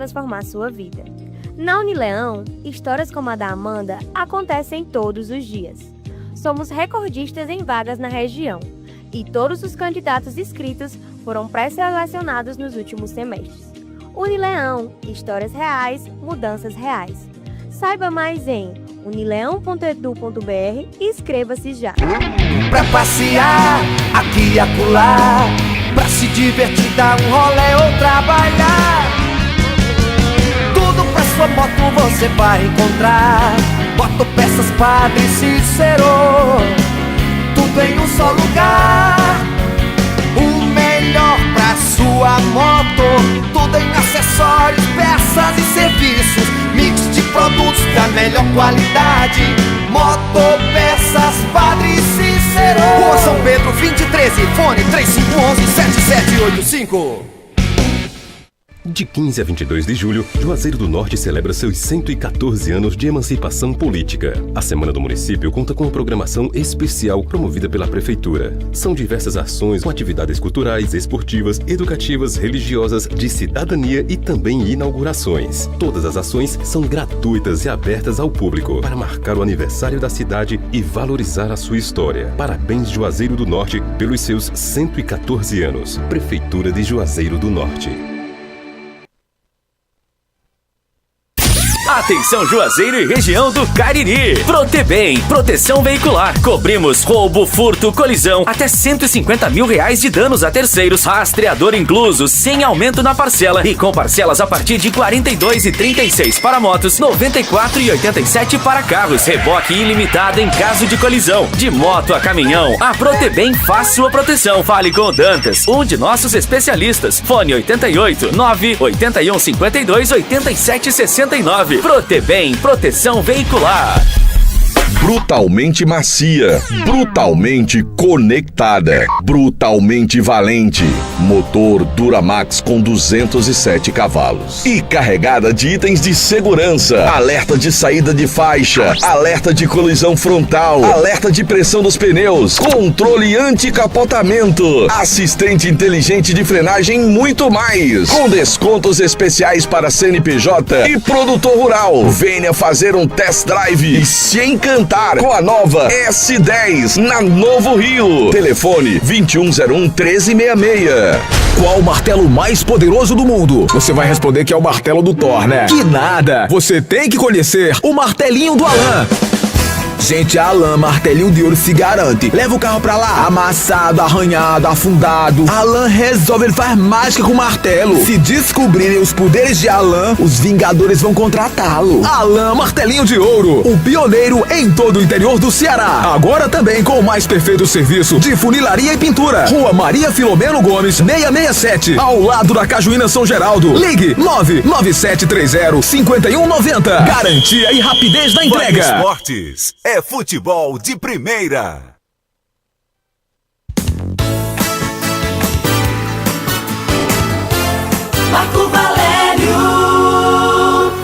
transformar sua vida. Na Unileão, histórias como a da Amanda acontecem todos os dias. Somos recordistas em vagas na região e todos os candidatos inscritos foram pré-selecionados nos últimos semestres. Unileão, histórias reais, mudanças reais. Saiba mais em unileão.edu.br e inscreva-se já. Pra passear, aqui e acolá, pra se divertir, dar um rolê ou trabalhar. Tudo pra sua moto você vai encontrar. Motopeças Padre Cícero, tudo em um só lugar. O melhor pra sua moto, tudo em acessórios, peças e serviços. Mix de produtos da melhor qualidade. Motopeças Padre Cícero, Rua São Pedro 2013, fone 3511-7785. De 15 a 22 de julho, Juazeiro do Norte celebra seus 114 anos de emancipação política. A Semana do Município conta com uma programação especial promovida pela Prefeitura. São diversas ações com atividades culturais, esportivas, educativas, religiosas, de cidadania e também inaugurações. Todas as ações são gratuitas e abertas ao público para marcar o aniversário da cidade e valorizar a sua história. Parabéns, Juazeiro do Norte, pelos seus 114 anos. Prefeitura de Juazeiro do Norte. Atenção Juazeiro e região do Cariri. Protebem, proteção veicular. Cobrimos roubo, furto, colisão, até R$150 mil de danos a terceiros. Rastreador incluso, sem aumento na parcela e com parcelas a partir de R$ 42,36 para motos, R$ 94,87 para carros. Reboque ilimitado em caso de colisão. De moto a caminhão, a Protebem faz sua proteção. Fale com o Dantas, um de nossos especialistas. Fone 88 981 52 87 69. Protebem, proteção veicular. Brutalmente macia, brutalmente conectada, brutalmente valente. Motor Duramax com 207 cavalos. E carregada de itens de segurança. Alerta de saída de faixa, alerta de colisão frontal, alerta de pressão dos pneus, controle anti-capotamento, assistente inteligente de frenagem e muito mais. Com descontos especiais para CNPJ e produtor rural. Venha fazer um test drive e se encantar com a nova S10 na Novo Rio. Telefone 2101-1366. Qual o martelo mais poderoso do mundo? Você vai responder que é o martelo do Thor, né? Que nada! Você tem que conhecer o martelinho do Alan. Gente, a Alan Martelinho de Ouro se garante. Leva o carro pra lá, amassado, arranhado, afundado. Alan resolve, ele faz mágica com o martelo. Se descobrirem os poderes de Alan, os Vingadores vão contratá-lo. Alan Martelinho de Ouro, o pioneiro em todo o interior do Ceará. Agora também com o mais perfeito serviço de funilaria e pintura. Rua Maria Filomeno Gomes, 667, ao lado da Cajuína São Geraldo. Ligue 99730-5190. Garantia e rapidez na entrega. Esportes é futebol de primeira. Marco Valério.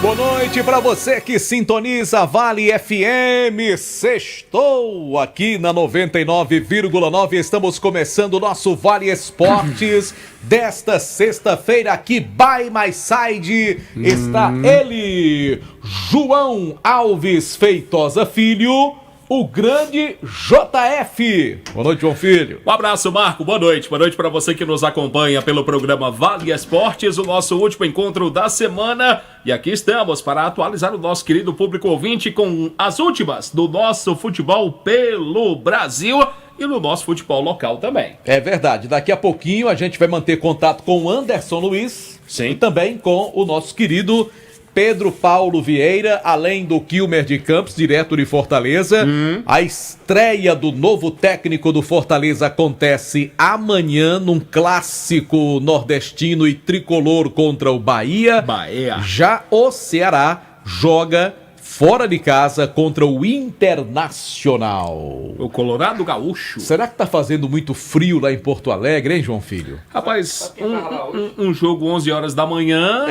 Boa noite para você que sintoniza Vale FM. Sextou aqui na 99,9. Estamos começando o nosso Vale Esportes desta sexta-feira. Aqui by my side está ele, João Alves Feitosa Filho, o grande JF. Boa noite, João Filho. Um abraço, Marco. Boa noite. Boa noite para você que nos acompanha pelo programa Vale Esportes, o nosso último encontro da semana. E aqui estamos para atualizar o nosso querido público ouvinte com as últimas do nosso futebol pelo Brasil e no nosso futebol local também. É verdade. Daqui a pouquinho a gente vai manter contato com o Anderson Luiz. Sim. E também com o nosso querido Pedro Paulo Vieira, além do Quilmer de Campos, direto de Fortaleza. A estreia do novo técnico do Fortaleza acontece amanhã num clássico nordestino e tricolor contra o Bahia. Já o Ceará joga fora de casa contra o Internacional. O Colorado Gaúcho. Será que tá fazendo muito frio lá em Porto Alegre, hein, João Filho? Rapaz, um jogo 11 horas da manhã.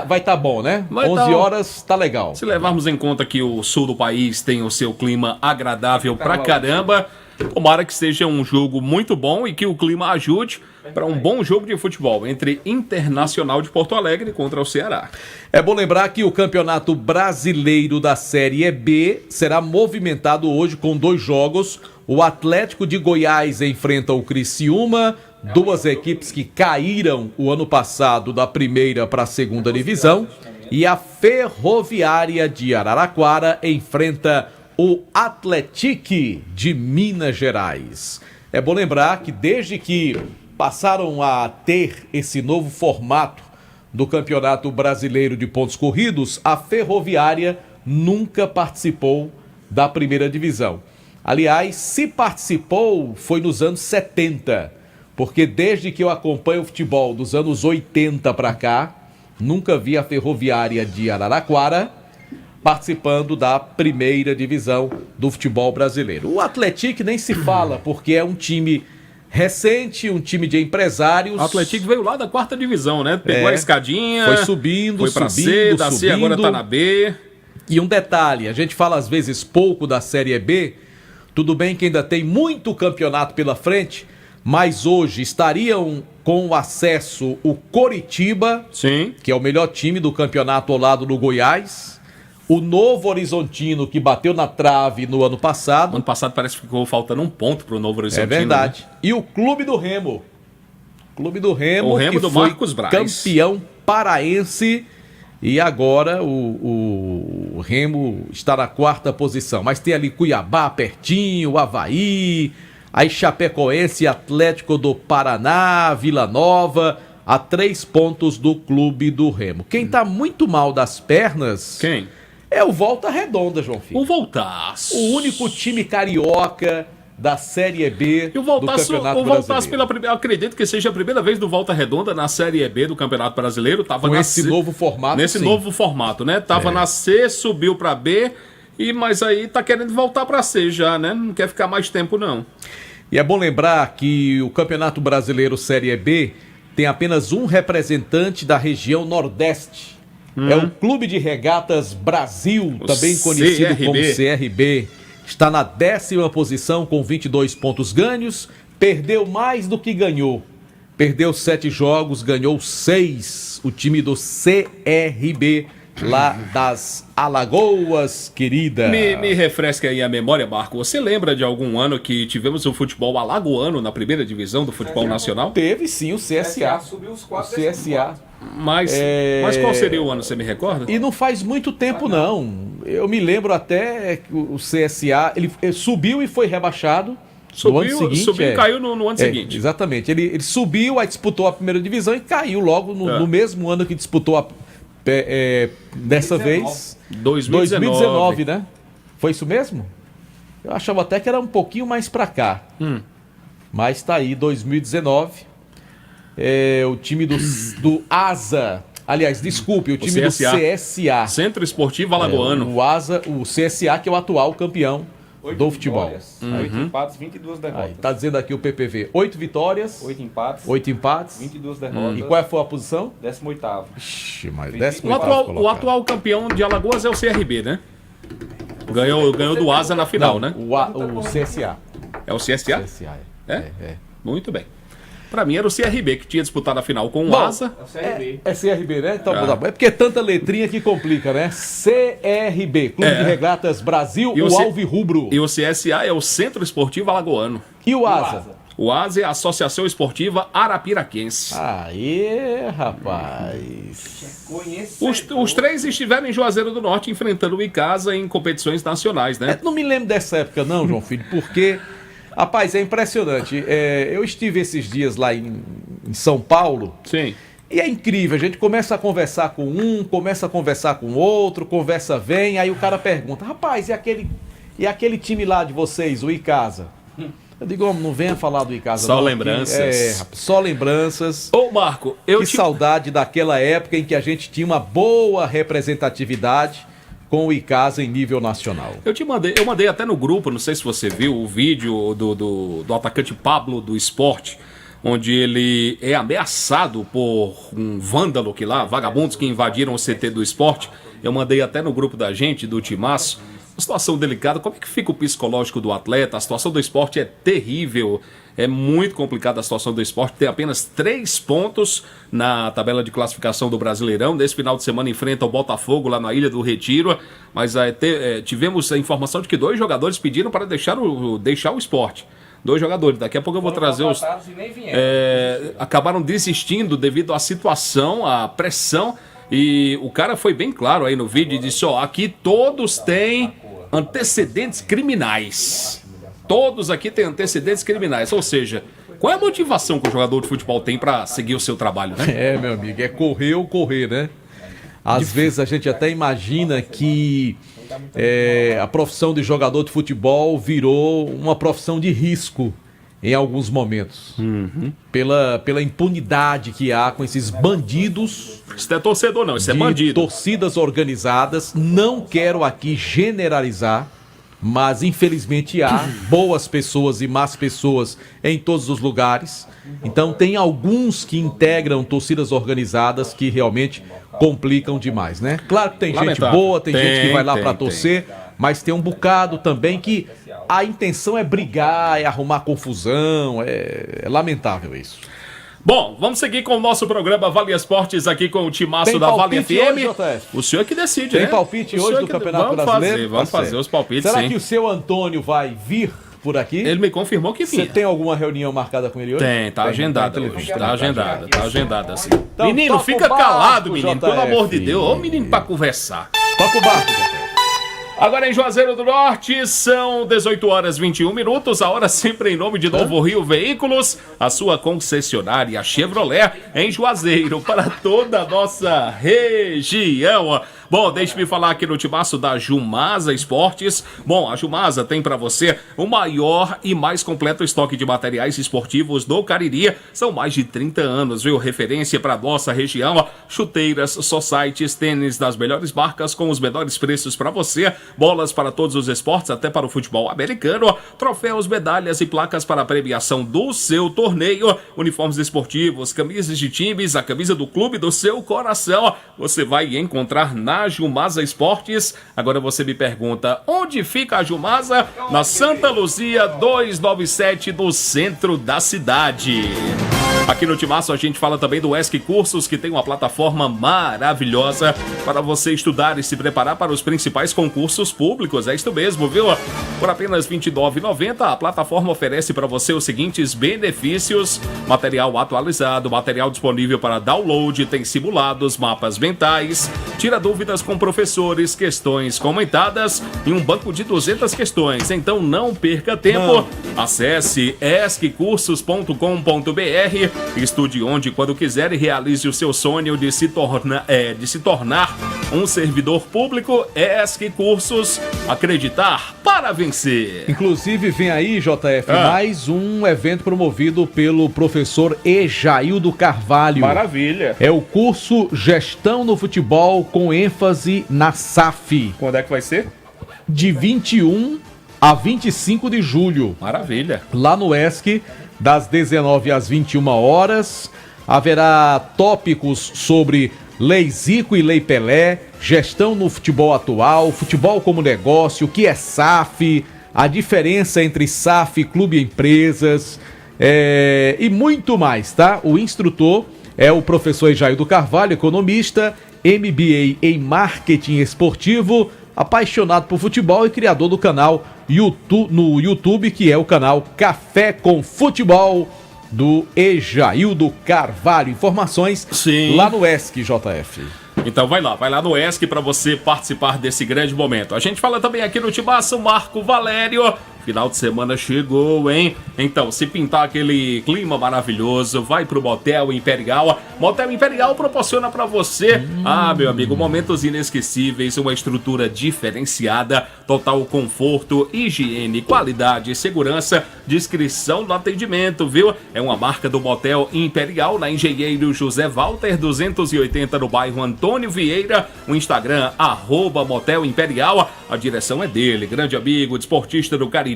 Vai tá bom, né? 11 horas tá legal. Se levarmos em conta que o sul do país tem o seu clima agradável pra caramba, Tomara que seja um jogo muito bom e que o clima ajude para um bom jogo de futebol entre Internacional de Porto Alegre contra o Ceará. É bom lembrar que o Campeonato Brasileiro da Série B será movimentado hoje com 2 jogos. O Atlético de Goiás enfrenta o Criciúma, 2 equipes que caíram o ano passado da primeira para a segunda divisão. E a Ferroviária de Araraquara enfrenta o Atlético de Minas Gerais. É bom lembrar que desde que passaram a ter esse novo formato do Campeonato Brasileiro de Pontos Corridos, a Ferroviária nunca participou da primeira divisão. Aliás, se participou foi nos anos 70, porque desde que eu acompanho o futebol dos anos 80 para cá, nunca vi a Ferroviária de Araraquara participando da primeira divisão do futebol brasileiro. O Atlético nem se fala, porque é um time recente, um time de empresários. O Atlético veio lá da 4ª divisão, né? Pegou a escadinha, foi subindo, foi pra C, da C agora tá na B. E um detalhe, a gente fala às vezes pouco da Série B, tudo bem que ainda tem muito campeonato pela frente, mas hoje estariam com acesso o Coritiba, sim, que é o melhor time do campeonato ao lado do Goiás, o Novo Horizontino, que bateu na trave no ano passado. Ano passado parece que ficou faltando um ponto pro Novo Horizontino. É verdade. Né? E o Clube do Remo. Clube do Remo, o Remo que do foi Marcos Braz, campeão paraense. E agora o Remo está na 4ª posição. Mas tem ali Cuiabá pertinho, Avaí, aí Chapecoense, Atlético do Paraná, Vila Nova, a 3 pontos do Clube do Remo. Quem tá muito mal das pernas... Quem? É o Volta Redonda, João Filho. O Voltaço. O único time carioca da Série B e o Voltaço, do Campeonato Voltaço Brasileiro. Acredito que seja a primeira vez do Volta Redonda na Série B do Campeonato Brasileiro. Tava com esse novo formato, nesse sim. novo formato, né? Tava na C, subiu pra B, mas aí tá querendo voltar pra C já, né? Não quer ficar mais tempo, não. E é bom lembrar que o Campeonato Brasileiro Série B tem apenas um representante da região Nordeste. É o Clube de Regatas Brasil, também conhecido como CRB. Está na 10ª posição com 22 pontos ganhos. Perdeu mais do que ganhou. Perdeu 7 jogos, ganhou 6. O time do CRB, lá das Alagoas, querida. Me refresca aí a memória, Marco. Você lembra de algum ano que tivemos o futebol alagoano na primeira divisão do futebol nacional? Teve sim, o CSA. Subiu os 4 o CSA. Mas qual seria o ano, você me recorda? E não faz muito tempo, não. Eu me lembro até que o CSA, ele subiu e foi rebaixado. No ano seguinte, subiu e caiu no ano seguinte. Exatamente. Ele subiu, aí disputou a primeira divisão e caiu logo no mesmo ano que disputou dessa vez. 2019, né? Foi isso mesmo? Eu achava até que era um pouquinho mais pra cá. Mas tá aí, 2019. O time do ASA. Aliás, desculpe, o time do CSA. Centro Esportivo Alagoano. O CSA, que é o atual campeão do futebol. 8 empates, 22 derrotas. Aí, tá dizendo aqui o PPV. 8 vitórias. 8 empates. 8 empates. 22 derrotas. E qual foi a posição? 18º. Ixi, mas 18º. O atual campeão de Alagoas é o CRB, né? Ganhou do ASA na final, né? O CSA. É o CSA? CSA, é. Muito bem. Pra mim era o CRB que tinha disputado a final com o ASA. É CRB, né? Então, é porque é tanta letrinha que complica, né? CRB, Clube de Regatas Brasil, o Alvirrubro. E o CSA é o Centro Esportivo Alagoano. E o ASA? O ASA é a Associação Esportiva Arapiraquense. Aê, rapaz. Os 3 estiveram em Juazeiro do Norte enfrentando o Icasa em competições nacionais, né? Não me lembro dessa época não, João Filho, porque... Rapaz, é impressionante. Eu estive esses dias lá em São Paulo. Sim. E é incrível. A gente começa a conversar com um, começa a conversar com outro, conversa vem, aí o cara pergunta, rapaz, e aquele time lá de vocês, o Icasa? Eu digo, não venha falar do Icasa. Só lembranças. Rapaz, só lembranças. Ô, Marco, saudade daquela época em que a gente tinha uma boa representatividade com o Icasa em nível nacional. Eu mandei até no grupo, não sei se você viu, o vídeo do atacante Pablo do Sport, onde ele é ameaçado por um vândalo vagabundos que invadiram o CT do Sport. Eu mandei até no grupo da gente, do Timaço, situação delicada. Como é que fica o psicológico do atleta? A situação do esporte é terrível. É muito complicada a situação do esporte. Tem apenas 3 pontos na tabela de classificação do Brasileirão. Nesse final de semana enfrenta o Botafogo lá na Ilha do Retiro. Mas tivemos a informação de que 2 jogadores pediram para deixar o esporte. 2 jogadores. Daqui a pouco eu vou trazer os... acabaram desistindo devido à situação, à pressão. E o cara foi bem claro aí no vídeo e disse, aqui todos têm antecedentes criminais. Todos aqui têm antecedentes criminais. Ou seja, qual é a motivação que o jogador de futebol tem para seguir o seu trabalho, né? Meu amigo, é correr ou correr, né? Às vezes a gente até imagina que a profissão de jogador de futebol virou uma profissão de risco em alguns momentos. Pela impunidade que há com esses bandidos. Isso não é torcedor não, isso é bandido. Torcidas organizadas. Não quero aqui generalizar, mas infelizmente há boas pessoas e más pessoas em todos os lugares. Então tem alguns que integram torcidas organizadas que realmente complicam demais, né? Claro que tem gente boa, tem gente que vai lá para torcer, mas tem um bocado também que a intenção é brigar, é arrumar confusão, é lamentável isso. Bom, vamos seguir com o nosso programa Vale Esportes aqui com o timaço da Vale FM. Hoje, o senhor que decide, tem né? palpite hoje do Campeonato Brasileiro? Vamos fazer os palpites, Será sim. que o seu Antônio vai vir por aqui? Ele me confirmou que vinha. Você tem alguma reunião marcada com ele hoje? Tem, tá agendada hoje. Tá agendada, sim. Então, menino, fica calado, menino, pelo amor de Deus. Ô, menino, pra conversar. Toca o barco, Agora em Juazeiro do Norte, são 18 horas 21 minutos, a hora sempre em nome de Novo Rio Veículos, a sua concessionária Chevrolet em Juazeiro, para toda a nossa região. Bom, deixe-me falar aqui no timaço da Jumasa Esportes. Bom, a Jumasa tem para você o maior e mais completo estoque de materiais esportivos do Cariri. São mais de 30 anos, viu? Referência para nossa região. Chuteiras, societies, tênis das melhores marcas com os menores preços para você. Bolas para todos os esportes, até para o futebol americano. Troféus, medalhas e placas para a premiação do seu torneio. Uniformes esportivos, camisas de times, a camisa do clube do seu coração. Você vai encontrar na Jumasa Esportes. Agora você me pergunta, onde fica a Jumasa? Na Santa Luzia 297, no centro da cidade. Aqui no Timaço a gente fala também do ESC Cursos, que tem uma plataforma maravilhosa para você estudar e se preparar para os principais concursos públicos. É isso mesmo, viu? Por apenas R$ 29,90, a plataforma oferece para você os seguintes benefícios: material atualizado, material disponível para download, tem simulados, mapas mentais, tira dúvidas com professores, questões comentadas e um banco de 200 questões. Então não perca tempo. Acesse esccursos.com.br, estude onde e quando quiser e realize o seu sonho de se tornar um servidor público. ESC Cursos, acreditar para vencer. Inclusive vem aí, JF, mais um evento promovido pelo professor Ejaildo Carvalho. Maravilha. É o curso Gestão no Futebol com ênfase na SAF. Quando é que vai ser? De 21 a 25 de julho. Maravilha. Lá no ESC, das 19 às 21 horas, haverá tópicos sobre Lei Zico e Lei Pelé, gestão no futebol atual, futebol como negócio, o que é SAF, a diferença entre SAF e clube e empresas, e muito mais, tá? O instrutor é o professor Ejaildo Carvalho, economista, MBA em marketing esportivo, apaixonado por futebol e criador do canal no YouTube, que é o canal Café com Futebol, do Ejaildo Carvalho. Informações lá no ESC, JF. Então vai lá no ESC para você participar desse grande momento. A gente fala também aqui no Timaço, Marco Valério. Final de semana chegou, hein? Então, se pintar aquele clima maravilhoso, vai pro Motel Imperial. Motel Imperial proporciona pra você, meu amigo, momentos inesquecíveis, uma estrutura diferenciada, total conforto, higiene, qualidade, segurança, discrição no atendimento, viu? É uma marca do Motel Imperial, na Engenheiro José Walter, 280, no bairro Antônio Vieira. O Instagram, @Motel Imperial. A direção é dele, grande amigo, desportista do Cariri.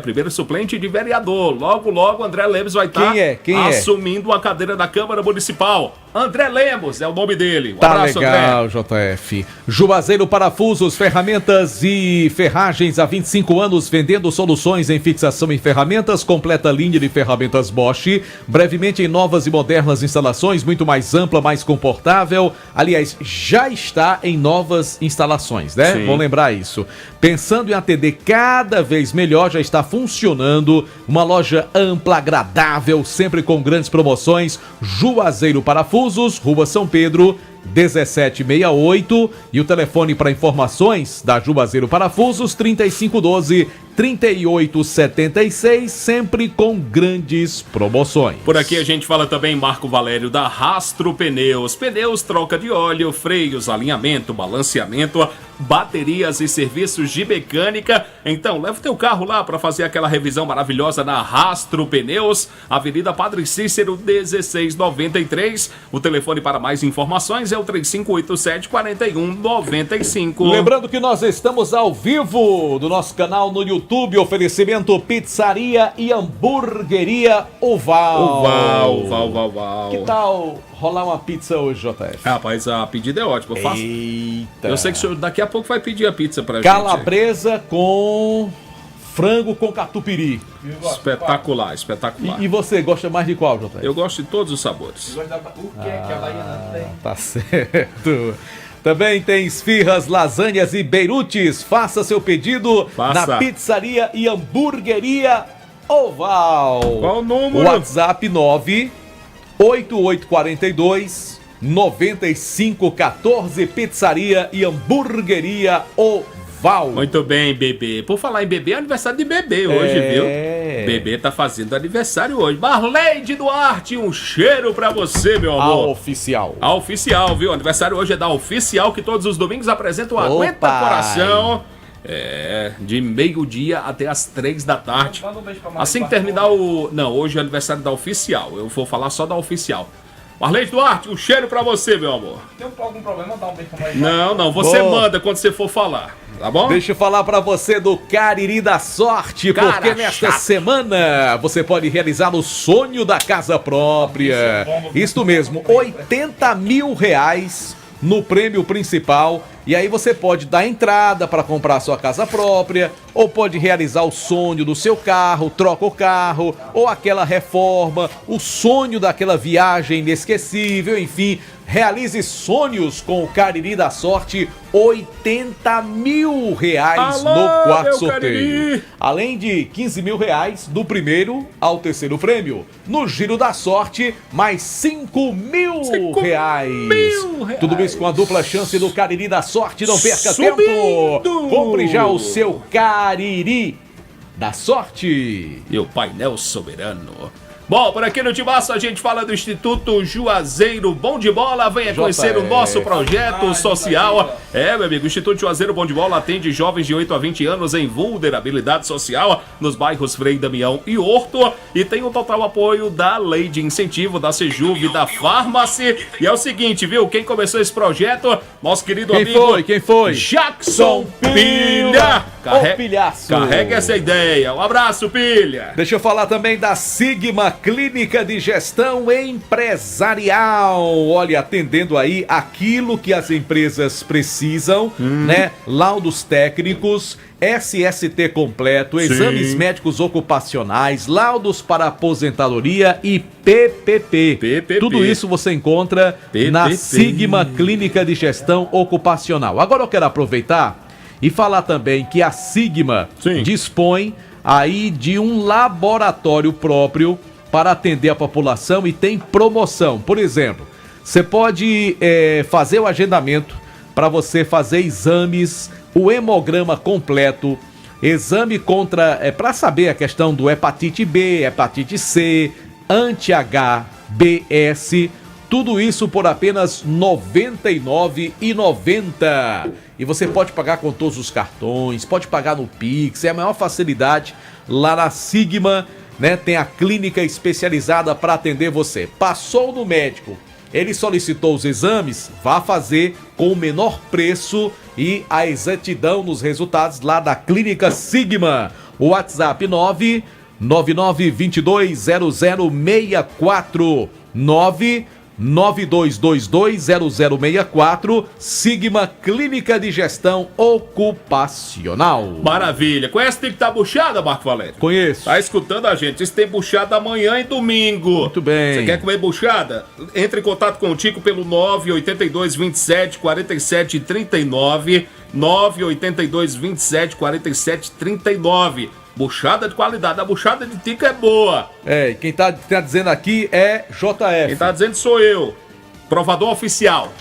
Primeiro suplente de vereador. Logo, André Leves vai estar assumindo a cadeira da Câmara Municipal. André Lemos é o nome dele. Tá legal, André. JF. Juazeiro Parafusos, ferramentas e ferragens há 25 anos, vendendo soluções em fixação em ferramentas, completa linha de ferramentas Bosch, brevemente em novas e modernas instalações, muito mais ampla, mais confortável. Aliás, já está em novas instalações, né? Sim. Vamos lembrar isso. Pensando em atender cada vez melhor, já está funcionando uma loja ampla, agradável, sempre com grandes promoções. Juazeiro Parafusos, Rua São Pedro, 1768, e o telefone para informações da Juazeiro Parafusos, 3512-3876, sempre com grandes promoções. Por aqui a gente fala também Marco Valério da Rastro Pneus. Pneus, troca de óleo, freios, alinhamento, balanceamento, baterias e serviços de mecânica. Então, leva o teu carro lá para fazer aquela revisão maravilhosa na Rastro Pneus, Avenida Padre Cícero, 1693. O telefone para mais informações é o 3587-4195. Lembrando que nós estamos ao vivo do nosso canal no YouTube, oferecimento Pizzaria e Hamburgueria Oval. Oval. Que tal rolar uma pizza hoje, JF? Rapaz, a pedida é ótima. Eu faço. Eita. Eu sei que o senhor daqui a pouco vai pedir a pizza pra gente. Calabresa com frango com catupiry. Espetacular. E você gosta mais de qual, JF? Eu gosto de todos os sabores. O que é que a Baiana tem? Tá certo. Também tem esfirras, lasanhas e beirutes. Faça seu pedido na Pizzaria e Hamburgueria Oval. Qual o número? WhatsApp 98842-9514. Pizzaria e Hamburgueria Oval. Muito bem, bebê. Por falar em bebê, é aniversário de bebê hoje, viu? Bebê tá fazendo aniversário hoje. Marleide Duarte, um cheiro pra você, meu amor. A oficial. A oficial, viu? Aniversário hoje é da oficial, que todos os domingos apresenta o Aguenta Coração. De meio-dia até as 3 da tarde. Assim que terminar o... Não, hoje é aniversário da oficial. Eu vou falar só da oficial. Marleide Duarte, um cheiro pra você, meu amor. Tem algum problema? Dá um beijo pra nós. Não, você manda quando você for falar, tá bom? Deixa eu falar pra você do Cariri da Sorte, porque nesta semana você pode realizar o sonho da casa própria. Isso mesmo, R$80 mil no prêmio principal. E aí você pode dar entrada para comprar sua casa própria, ou pode realizar o sonho do seu carro, troca o carro, ou aquela reforma, o sonho daquela viagem inesquecível, enfim. Realize sonhos com o Cariri da Sorte, R$80 mil no quarto sorteio. Cariri. Além de R$15 mil do primeiro ao terceiro prêmio. No Giro da Sorte, mais R$5 mil. Tudo isso com a dupla chance do Cariri da Sorte. Não perca tempo. Compre já o seu Cariri da Sorte. E o painel soberano. Bom, por aqui no Timaço a gente fala do Instituto Juazeiro Bom de Bola. Venha conhecer o nosso projeto social. Meu amigo, o Instituto Juazeiro Bom de Bola atende jovens de 8 a 20 anos em vulnerabilidade social nos bairros Frei Damião e Horto. E tem o total apoio da Lei de Incentivo, da Sejuv, da Farmácia. E é o seguinte, viu? Quem começou esse projeto, nosso querido amigo... Quem foi? Jackson Pilha. Pilhaço. Carrega essa ideia. Um abraço, Pilha. Deixa eu falar também da Sigma Clínica de Gestão Empresarial. Olha, atendendo aí aquilo que as empresas precisam, né? Laudos técnicos, SST completo, exames médicos ocupacionais, laudos para aposentadoria e PPP. Tudo isso você encontra na Sigma Clínica de Gestão Ocupacional. Agora eu quero aproveitar e falar também que a Sigma dispõe aí de um laboratório próprio para atender a população e tem promoção. Por exemplo, você pode fazer o agendamento para você fazer exames, o hemograma completo, exame para saber a questão do hepatite B, hepatite C, anti-HBS, tudo isso por apenas R$ 99,90. E você pode pagar com todos os cartões, pode pagar no Pix, é a maior facilidade lá na Sigma, né? Tem a clínica especializada para atender você. Passou no médico, ele solicitou os exames, vá fazer com o menor preço e a exatidão nos resultados lá da Clínica Sigma. O WhatsApp 999220064, 92220064, Sigma Clínica de Gestão Ocupacional. Maravilha. Conhece Tem que Tá Buchada, Marco Valério? Conheço. Tá escutando a gente? Isso tem buchada amanhã e domingo. Muito bem. Você quer comer buchada? Entre em contato com o Tico pelo 982 27 47 39. 982 27 47 39. Buchada de qualidade. A buchada de Tico é boa. É, quem tá dizendo aqui é JF. Quem tá dizendo sou eu. Provador oficial.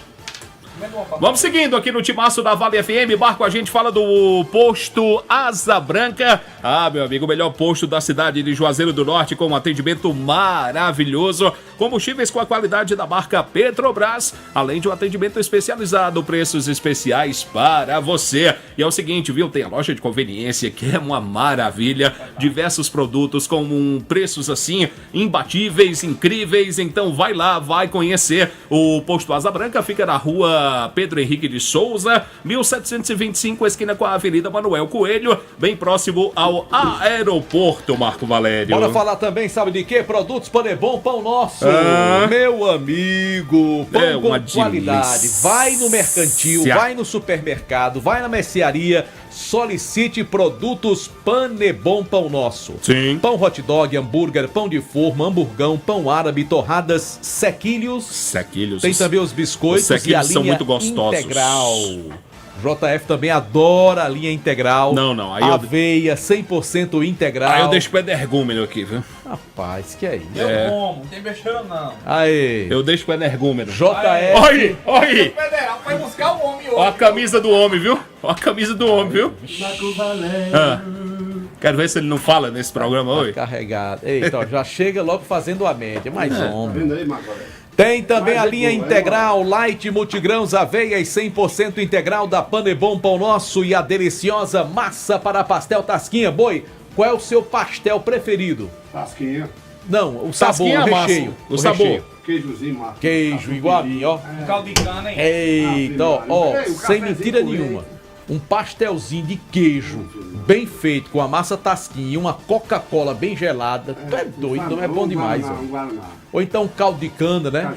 Vamos seguindo aqui no Timaço da Vale FM. Marco, a gente fala do posto Asa Branca. Ah, meu amigo, o melhor posto da cidade de Juazeiro do Norte, com um atendimento maravilhoso. Combustíveis com a qualidade da marca Petrobras, além de um atendimento especializado, preços especiais para você. E é o seguinte, viu? Tem a loja de conveniência, que é uma maravilha. Diversos produtos com preços assim, imbatíveis, incríveis. Então vai lá, vai conhecer. O posto Asa Branca fica na rua Pedro Henrique de Souza, 1725, esquina com a Avenida Manuel Coelho, bem próximo ao aeroporto, Marco Valério. Bora falar também, sabe de quê? Produtos Panebom, pão nosso. Meu amigo, pão com qualidade. Vai no mercantil, vai no supermercado, vai na mercearia, solicite produtos Panebom, pão nosso. Sim. Pão hot dog, hambúrguer, pão de forma, hamburgão, pão árabe, torradas, sequilhos. Tem também os biscoitos e a linha são muito gostosos. integral. JF também adora a linha integral. Não, aí aveia 100% integral. Aí eu deixo pro energúmeno aqui, viu? Rapaz, que é isso? Eu como, não tem besteira não. Aí. Eu deixo pro energúmeno. JF. Olha aí. Federal vai buscar o homem hoje. Ó a camisa do homem, viu? Ó a camisa do homem, viu? Quero ver se ele não fala nesse programa hoje. Carregado. Eita, ó, já chega logo fazendo a média. Mais homem. Tem também a linha integral, light, multigrãos, aveia e 100% integral da Panebom Pão Nosso e a deliciosa massa para pastel Tasquinha. Boi, qual é o seu pastel preferido? Tasquinha. Não, o sabor, Tasquinha, o recheio. O sabor. Recheio. Queijozinho, massa. Queijo, igual a mim, ó. Um caldo de cana, hein? Eita, ó, sem mentira nenhuma. Um pastelzinho de queijo bem feito, com a massa Tasquinha e uma Coca-Cola bem gelada. Tu é doido, não é bom demais, ó. Ou então um caldo de cana, né?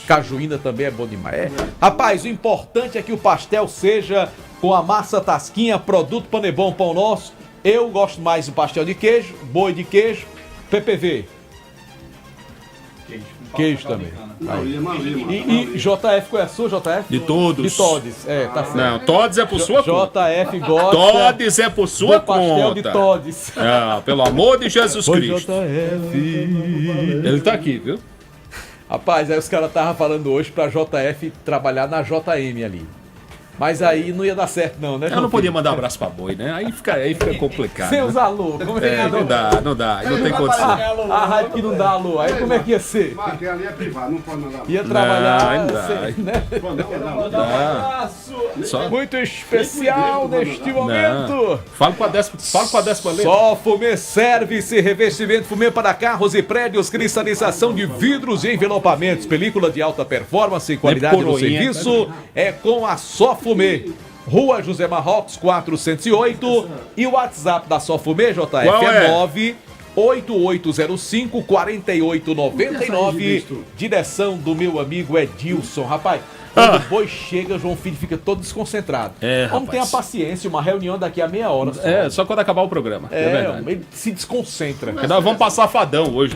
Cajuína também é bom demais. Rapaz, o importante é que o pastel seja com a massa Tasquinha, produto Panebom Pão Nosso. Eu gosto mais do pastel de queijo, boi de queijo, PPV. Queijo também. E JF, qual é a sua, JF? De todos. De todos, tá certo. Não, todos é por sua conta. JF gosta. Todos é por sua do pastel conta. de todos. Ah, pelo amor de Jesus Cristo. JF. Ele tá aqui, viu? Rapaz, aí os caras estavam falando hoje pra JF trabalhar na JM ali. Mas aí não ia dar certo não, né? Eu não podia mandar um abraço pra boi, né? Aí fica complicado. Sem os alô, como é que não dá, não tem condição. A rádio que não dá alô, aí como é que ia ser? Mas ali é privado, não pode mandar. Ia trabalhar, não dá. né? Muito especial neste momento. Fala com a décima letra. Só Fumê Service, revestimento fumê para carros e prédios, cristalização de vidros e envelopamentos, película de alta performance e qualidade no serviço é com a Só Fumê. Rua José Marrocos 408 e o WhatsApp da Só Fumê, JF, é 98805-4899, direção do meu amigo Edilson. Rapaz, quando o boi chega, João Filho fica todo desconcentrado. Vamos ter a paciência, uma reunião daqui a meia hora. Só quando acabar o programa. É verdade. Ele se desconcentra. Porque nós vamos passar fadão hoje.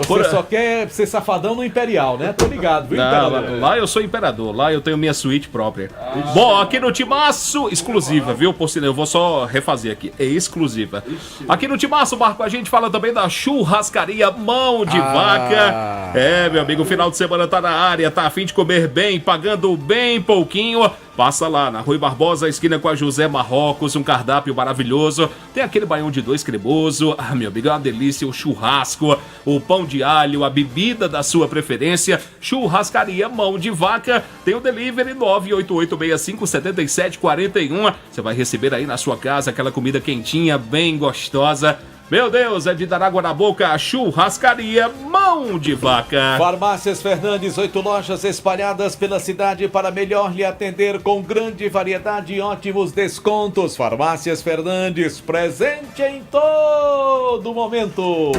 Você só quer ser safadão no Imperial, né? Tô ligado, viu, Imperador? Lá eu sou imperador, lá eu tenho minha suíte própria. Bom, aqui no Timaço, exclusiva, viu? Por sinal, eu vou só refazer aqui, é exclusiva. Aqui no Timaço, Marco, a gente fala também da churrascaria Mão de Vaca. Meu amigo, o final de semana tá na área, tá a fim de comer bem, pagando bem pouquinho. Passa lá na Rui Barbosa, esquina com a José Marrocos, um cardápio maravilhoso. Tem aquele baião de 2 cremoso. Ah, meu amigo, é uma delícia. O churrasco, o pão de alho, a bebida da sua preferência. Churrascaria Mão de Vaca. Tem o delivery 988657741. Você vai receber aí na sua casa aquela comida quentinha, bem gostosa. Meu Deus, é de dar água na boca, a churrascaria Mão de Vaca. Farmácias Fernandes, 8 lojas espalhadas pela cidade para melhor lhe atender com grande variedade e ótimos descontos. Farmácias Fernandes, presente em todo momento.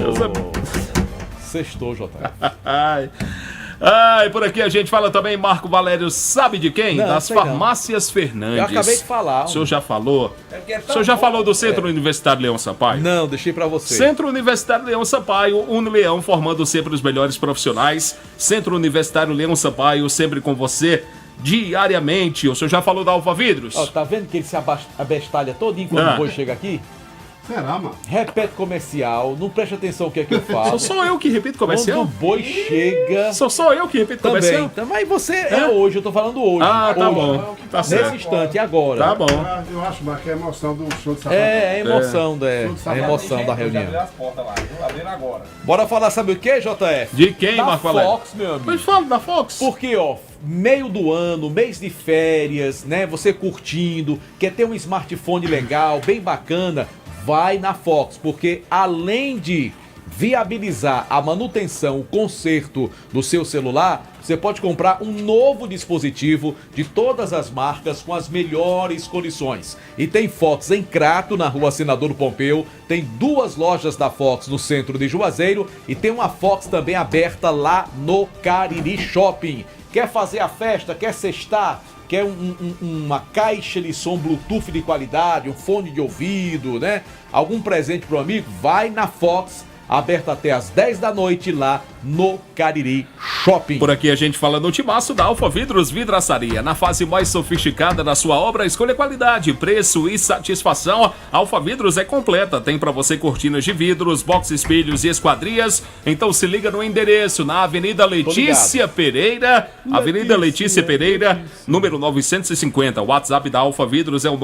Sextou, JF. Ai, por aqui a gente fala também, Marco Valério, sabe de quem? Não, Das sei não. Farmácias Fernandes. Eu acabei de falar. O senhor já falou? O senhor já falou do Centro Universitário Leão Sampaio? Não, deixei pra você. Centro Universitário Leão Sampaio, Unileão, formando sempre os melhores profissionais. Centro Universitário Leão Sampaio, sempre com você, diariamente. O senhor já falou da Alfa Vidros? Ó, tá vendo que ele se abestalha todinho quando o boi chega aqui? Será, mano? Repete comercial, não preste atenção no que é que eu falo. Sou só eu que repito comercial? Quando o boi chega... Sou só eu que repito comercial? Também, mas você é hoje, eu tô falando hoje. Ah, tá hoje. bom. Tá Nesse certo. instante, agora. Tá bom. Eu acho, mas que é a emoção do show de sapatão. É a emoção, a emoção da reunião. Abrindo agora. Bora falar, sabe o que, JF? De quem, da Marco Valério? Fox, meu amigo. Mas fala da Fox. Porque, ó, meio do ano, mês de férias, né? Você curtindo, quer ter um smartphone legal, bem bacana, vai na Fox, porque além de viabilizar a manutenção, o conserto do seu celular, você pode comprar um novo dispositivo de todas as marcas com as melhores condições. E tem Fox em Crato, na rua Senador Pompeu, tem 2 lojas da Fox no centro de Juazeiro e tem uma Fox também aberta lá no Cariri Shopping. Quer fazer a festa, quer sextar, quer uma caixa de som Bluetooth de qualidade, um fone de ouvido, né? Algum presente pro amigo? Vai na Fox, aberta até às 10 da noite lá no Cariri Shopping. Por aqui a gente fala no timaço da Alfa Vidros Vidraçaria. Na fase mais sofisticada da sua obra, escolha qualidade, preço e satisfação. A Alfa Vidros é completa. Tem para você cortinas de vidros, box espelhos e esquadrias. Então se liga no endereço na Avenida Letícia Pereira. Avenida Letícia Pereira, número 950. O WhatsApp da Alfa Vidros é o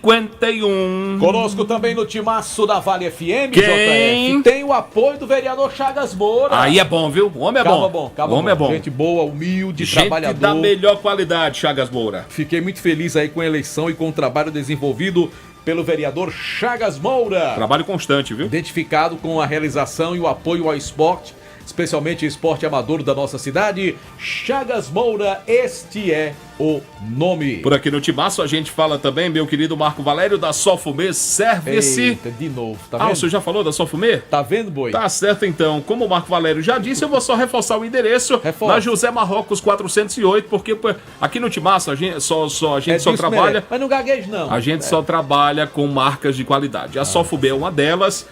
99812-5851. Conosco também no timaço da Vale FM, Quem? JF. Tem o apoio do vereador Chagas Moura. Aí é bom, viu? O homem é bom. Calma O homem é bom. Gente boa, humilde, Gente trabalhador. da melhor qualidade, Chagas Moura. Fiquei muito feliz aí com a eleição e com o trabalho desenvolvido pelo vereador Chagas Moura. Trabalho constante, viu? Identificado com a realização e o apoio ao esporte, especialmente esporte amador da nossa cidade. Chagas Moura, este é o nome. Por aqui no Timaço a gente fala também, meu querido Marco Valério, da Sofumê Service. Eita, de novo, tá vendo? O senhor já falou da Sofumê? Tá vendo, boi? Tá certo então. Como o Marco Valério já disse, eu vou só reforçar o endereço. Reforça. Na José Marrocos 408, porque aqui no Timaço a gente só trabalha... Merece. Mas não gagueje não. A gente só trabalha com marcas de qualidade. A Sofumê é uma delas.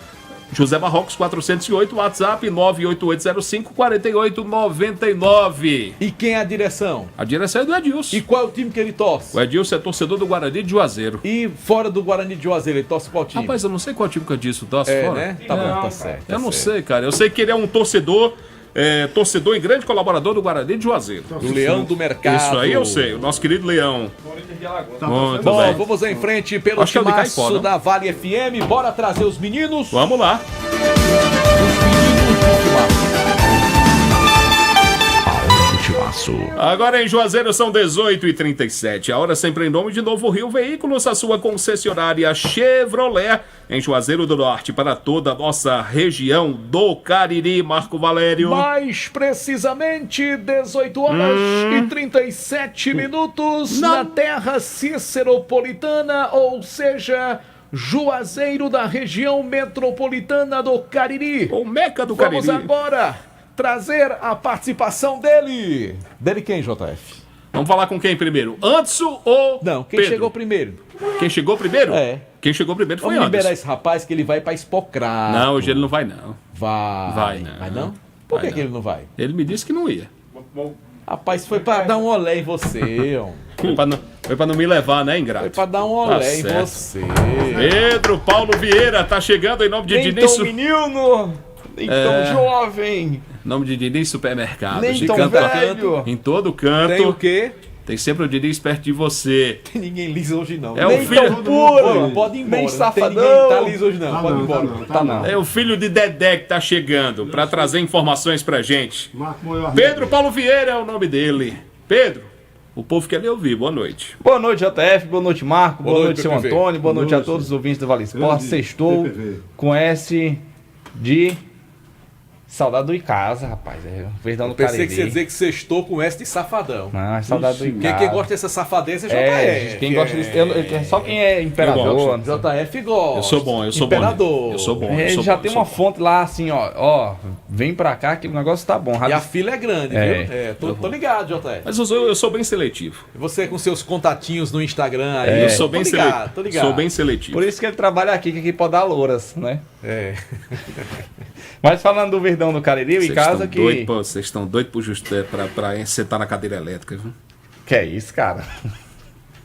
José Marrocos 408, WhatsApp 98805-4899. E quem é a direção? A direção é do Edilson. E qual é o time que ele torce? O Edilson é torcedor do Guarani de Juazeiro. E fora do Guarani de Juazeiro, ele torce qual time? Rapaz, eu não sei qual time que o Edilson torce fora. Né? Tá bom, tá certo. Eu não sei, cara. Eu sei que ele é um torcedor e grande colaborador do Guarani de Juazeiro. Do Leão do Mercado. Isso aí eu sei, o nosso querido Leão. Muito Bom, bem. vamos em frente pelo Acho que é o de timaço Caicó, não? da Vale FM. Bora trazer os meninos. Vamos lá. Agora em Juazeiro são 18h37. A hora sempre em nome de Novo Rio Veículos, a sua concessionária Chevrolet. Em Juazeiro do Norte, para toda a nossa região do Cariri, Marco Valério. Mais precisamente, 18 horas e 37 minutos na terra ciceropolitana, ou seja, Juazeiro da região metropolitana do Cariri. O Meca do Vamos Cariri. agora trazer a participação dele. Dele quem, JF? Vamos falar com quem primeiro? Anderson ou Não, quem Pedro? chegou primeiro? Quem chegou primeiro? É. Quem chegou primeiro foi Vamos liberar Anderson. esse rapaz que ele vai pra Espocrato. Não, hoje ele não vai não. Vai. Vai não. Vai não? Por Vai que ele não vai? Ele me disse que não ia. Rapaz, foi pra dar um olé em você, homem. Foi pra não me levar, né, ingrato? Foi pra dar um Tá olé em certo. você. Pedro Paulo Vieira tá chegando em nome de Nem Diniz. tão menino, nem tão jovem, Nome de Diniz Supermercado. nem De tão canto a velho. canto, em todo canto. Tem o quê? Tem sempre o Diniz perto de você. Tem ninguém liso hoje não. É o Nem filho- tão puro, Ô, pode ir embora. nem Não tem safadão. ninguém tá liso hoje não. Tá Pode ir não, embora. tá não. É o filho de Dedé que tá chegando pra trazer informações pra gente. Marco Moura. Pedro Paulo Vieira é o nome dele. Pedro, o povo quer lhe ouvir. Boa noite. Boa noite, JF, boa noite, Marco, boa noite, seu PPV. Antônio, boa noite a noite. todos os ouvintes do Vale Esporte. Grande Sextou PPV. com S de Saudade do Icasa, rapaz. Verdão do Cariri. Pensei que você ia dizer que sextou com essa de safadão. Não, é saudade do Icasa. Quem gosta dessa safadeza é JF. Quem gosta disso, só quem é imperador. JF gosta. Eu sou bom. Imperador. Eu sou bom. Ele já tem uma fonte lá assim, ó, vem pra cá que o negócio tá bom. E a fila é grande, viu? Tô ligado, JF. Mas eu sou bem seletivo. E você com seus contatinhos no Instagram aí. Eu sou bem seletivo. Tô ligado. Sou bem seletivo. Por isso que ele trabalha aqui, que aqui pode dar louras, né? É. Mas falando do Verdão do Cariri, o Icasa que... Vocês estão doidos pra sentar na cadeira elétrica, viu? Que é isso, cara?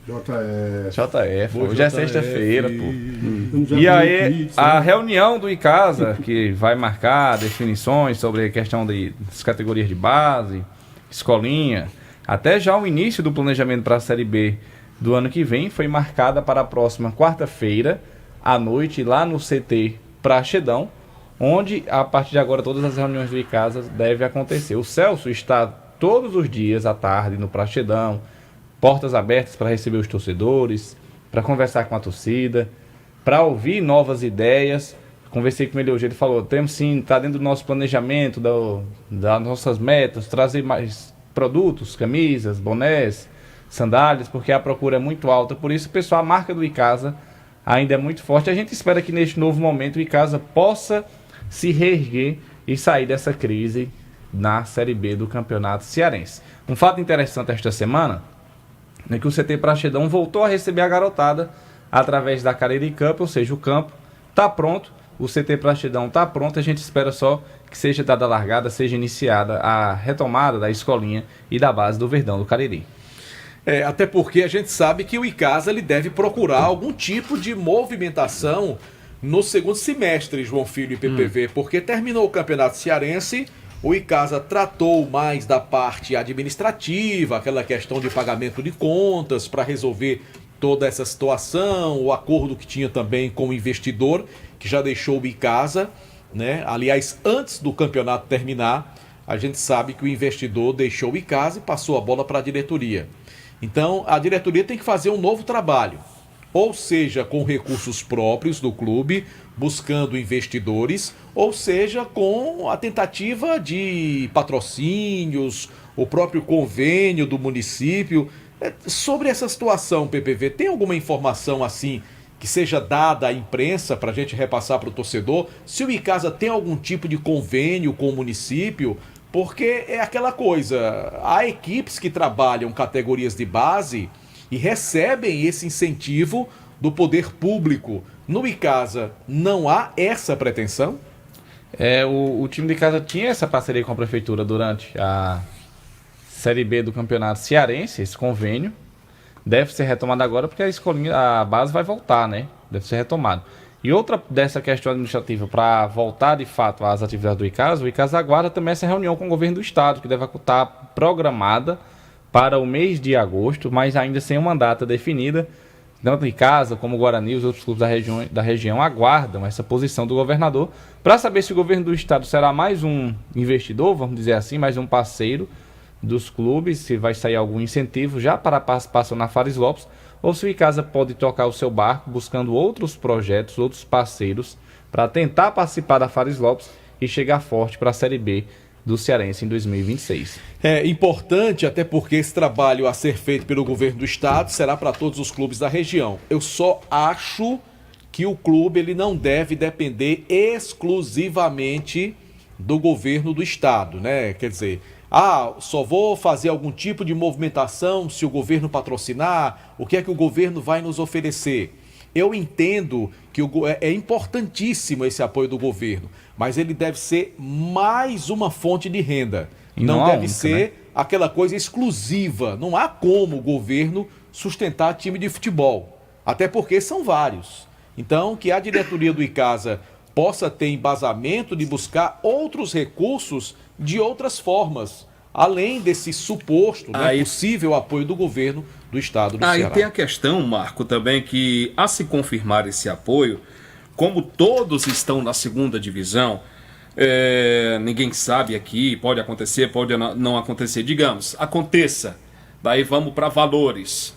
JF, hoje é sexta-feira, pô. E aí, a reunião do Icasa, que vai marcar definições sobre a questão das categorias de base, escolinha, até já o início do planejamento para a Série B do ano que vem, foi marcada para a próxima quarta-feira, à noite, lá no CT Praxedão, onde, a partir de agora, todas as reuniões do Icasa devem acontecer. O Celso está todos os dias à tarde no Praxedão, portas abertas para receber os torcedores, para conversar com a torcida, para ouvir novas ideias. Conversei com ele hoje, ele falou, temos sim, está dentro do nosso planejamento, das nossas metas, trazer mais produtos, camisas, bonés, sandálias, porque a procura é muito alta. Por isso, pessoal, a marca do Icasa ainda é muito forte. A gente espera que neste novo momento o Icasa possa se reerguer e sair dessa crise na Série B do Campeonato Cearense. Um fato interessante esta semana é que o CT Praxedão voltou a receber a garotada através da Cariri Cup, ou seja, o campo está pronto, o CT Praxedão está pronto, a gente espera só que seja dada a largada, seja iniciada a retomada da escolinha e da base do Verdão do Cariri. Até porque a gente sabe que o Icasa ele deve procurar algum tipo de movimentação no segundo semestre, João Filho e PPV, porque terminou o Campeonato Cearense, o Icasa tratou mais da parte administrativa, aquela questão de pagamento de contas para resolver toda essa situação, o acordo que tinha também com o investidor, que já deixou o Icasa, né? Aliás, antes do campeonato terminar, a gente sabe que o investidor deixou o Icasa e passou a bola para a diretoria. Então, a diretoria tem que fazer um novo trabalho, ou seja, com recursos próprios do clube, buscando investidores, ou seja, com a tentativa de patrocínios, o próprio convênio do município. Sobre essa situação, PPV, tem alguma informação assim que seja dada à imprensa para a gente repassar para o torcedor? Se o Icasa tem algum tipo de convênio com o município? Porque é aquela coisa, há equipes que trabalham categorias de base e recebem esse incentivo do poder público. No Icasa não há essa pretensão? O time de Icasa tinha essa parceria com a prefeitura durante a Série B do Campeonato Cearense, esse convênio. Deve ser retomado agora porque a base vai voltar, né? Deve ser retomado. E outra dessa questão administrativa, para voltar de fato às atividades do Icasa, o Icasa aguarda também essa reunião com o governo do estado, que deve estar programada para o mês de agosto, mas ainda sem uma data definida. Tanto o Icasa como o Guarani e os outros clubes da região aguardam essa posição do governador para saber se o governo do estado será mais um investidor, vamos dizer assim, mais um parceiro dos clubes, se vai sair algum incentivo já para a participação na Fares Lopes, ou se o Icasa pode tocar o seu barco buscando outros projetos, outros parceiros, para tentar participar da Fares Lopes e chegar forte para a Série B do Cearense em 2026. É importante, até porque esse trabalho a ser feito pelo governo do estado será para todos os clubes da região. Eu só acho que o clube ele não deve depender exclusivamente do governo do estado, né? Quer dizer, só vou fazer algum tipo de movimentação se o governo patrocinar, o que é que o governo vai nos oferecer? Eu entendo que é importantíssimo esse apoio do governo, mas ele deve ser mais uma fonte de renda. Não deve ser aquela coisa exclusiva. Não há como o governo sustentar time de futebol, até porque são vários. Então, que a diretoria do Icasa possa ter embasamento de buscar outros recursos de outras formas, além desse suposto, possível apoio do governo do estado do Ceará. Aí tem a questão, Marco, também que a se confirmar esse apoio, como todos estão na segunda divisão, ninguém sabe aqui, pode acontecer, pode não acontecer, digamos, aconteça, daí vamos para valores.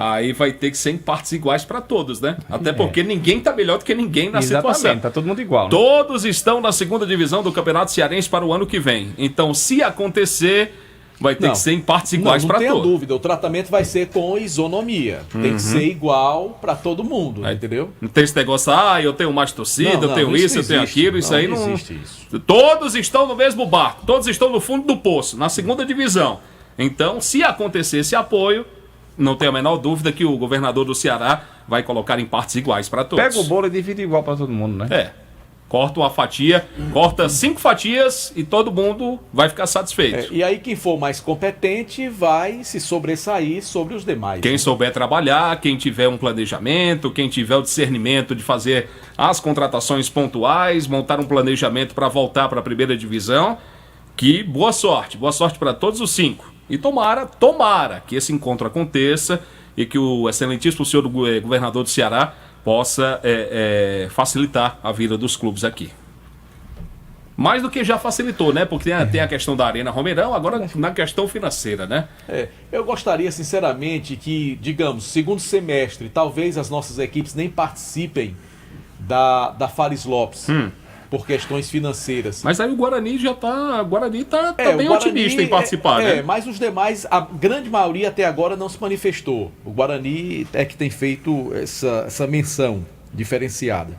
Aí vai ter que ser em partes iguais para todos, né? Até porque ninguém tá melhor do que ninguém na situação. Tá todo mundo igual. Né? Todos estão na segunda divisão do Campeonato Cearense para o ano que vem. Então, se acontecer, vai ter que ser em partes iguais para todos. Não tenha dúvida, o tratamento vai ser com isonomia. Tem que ser igual para todo mundo, entendeu? Não tem esse negócio, eu tenho mais torcida, eu tenho isso, eu tenho aquilo, isso aí não... existe isso. Todos estão no mesmo barco, todos estão no fundo do poço, na segunda divisão. Então, se acontecer esse apoio, não tenho a menor dúvida que o governador do Ceará vai colocar em partes iguais para todos. Pega o bolo e divide igual para todo mundo, né? Corta uma fatia, corta 5 fatias e todo mundo vai ficar satisfeito. E aí quem for mais competente vai se sobressair sobre os demais. Quem souber trabalhar, quem tiver um planejamento, quem tiver o discernimento de fazer as contratações pontuais, montar um planejamento para voltar para a primeira divisão, que boa sorte para todos os 5. E tomara que esse encontro aconteça e que o excelentíssimo senhor do governador do Ceará possa facilitar a vida dos clubes aqui. Mais do que já facilitou, né? Porque tem a questão da Arena Romeirão, agora na questão financeira, né? Eu gostaria, sinceramente, que, digamos, segundo semestre, talvez as nossas equipes nem participem da Fares Lopes. Por questões financeiras. Mas aí o Guarani tá bem otimista em participar, né? Mas os demais, a grande maioria até agora não se manifestou. O Guarani é que tem feito essa menção diferenciada.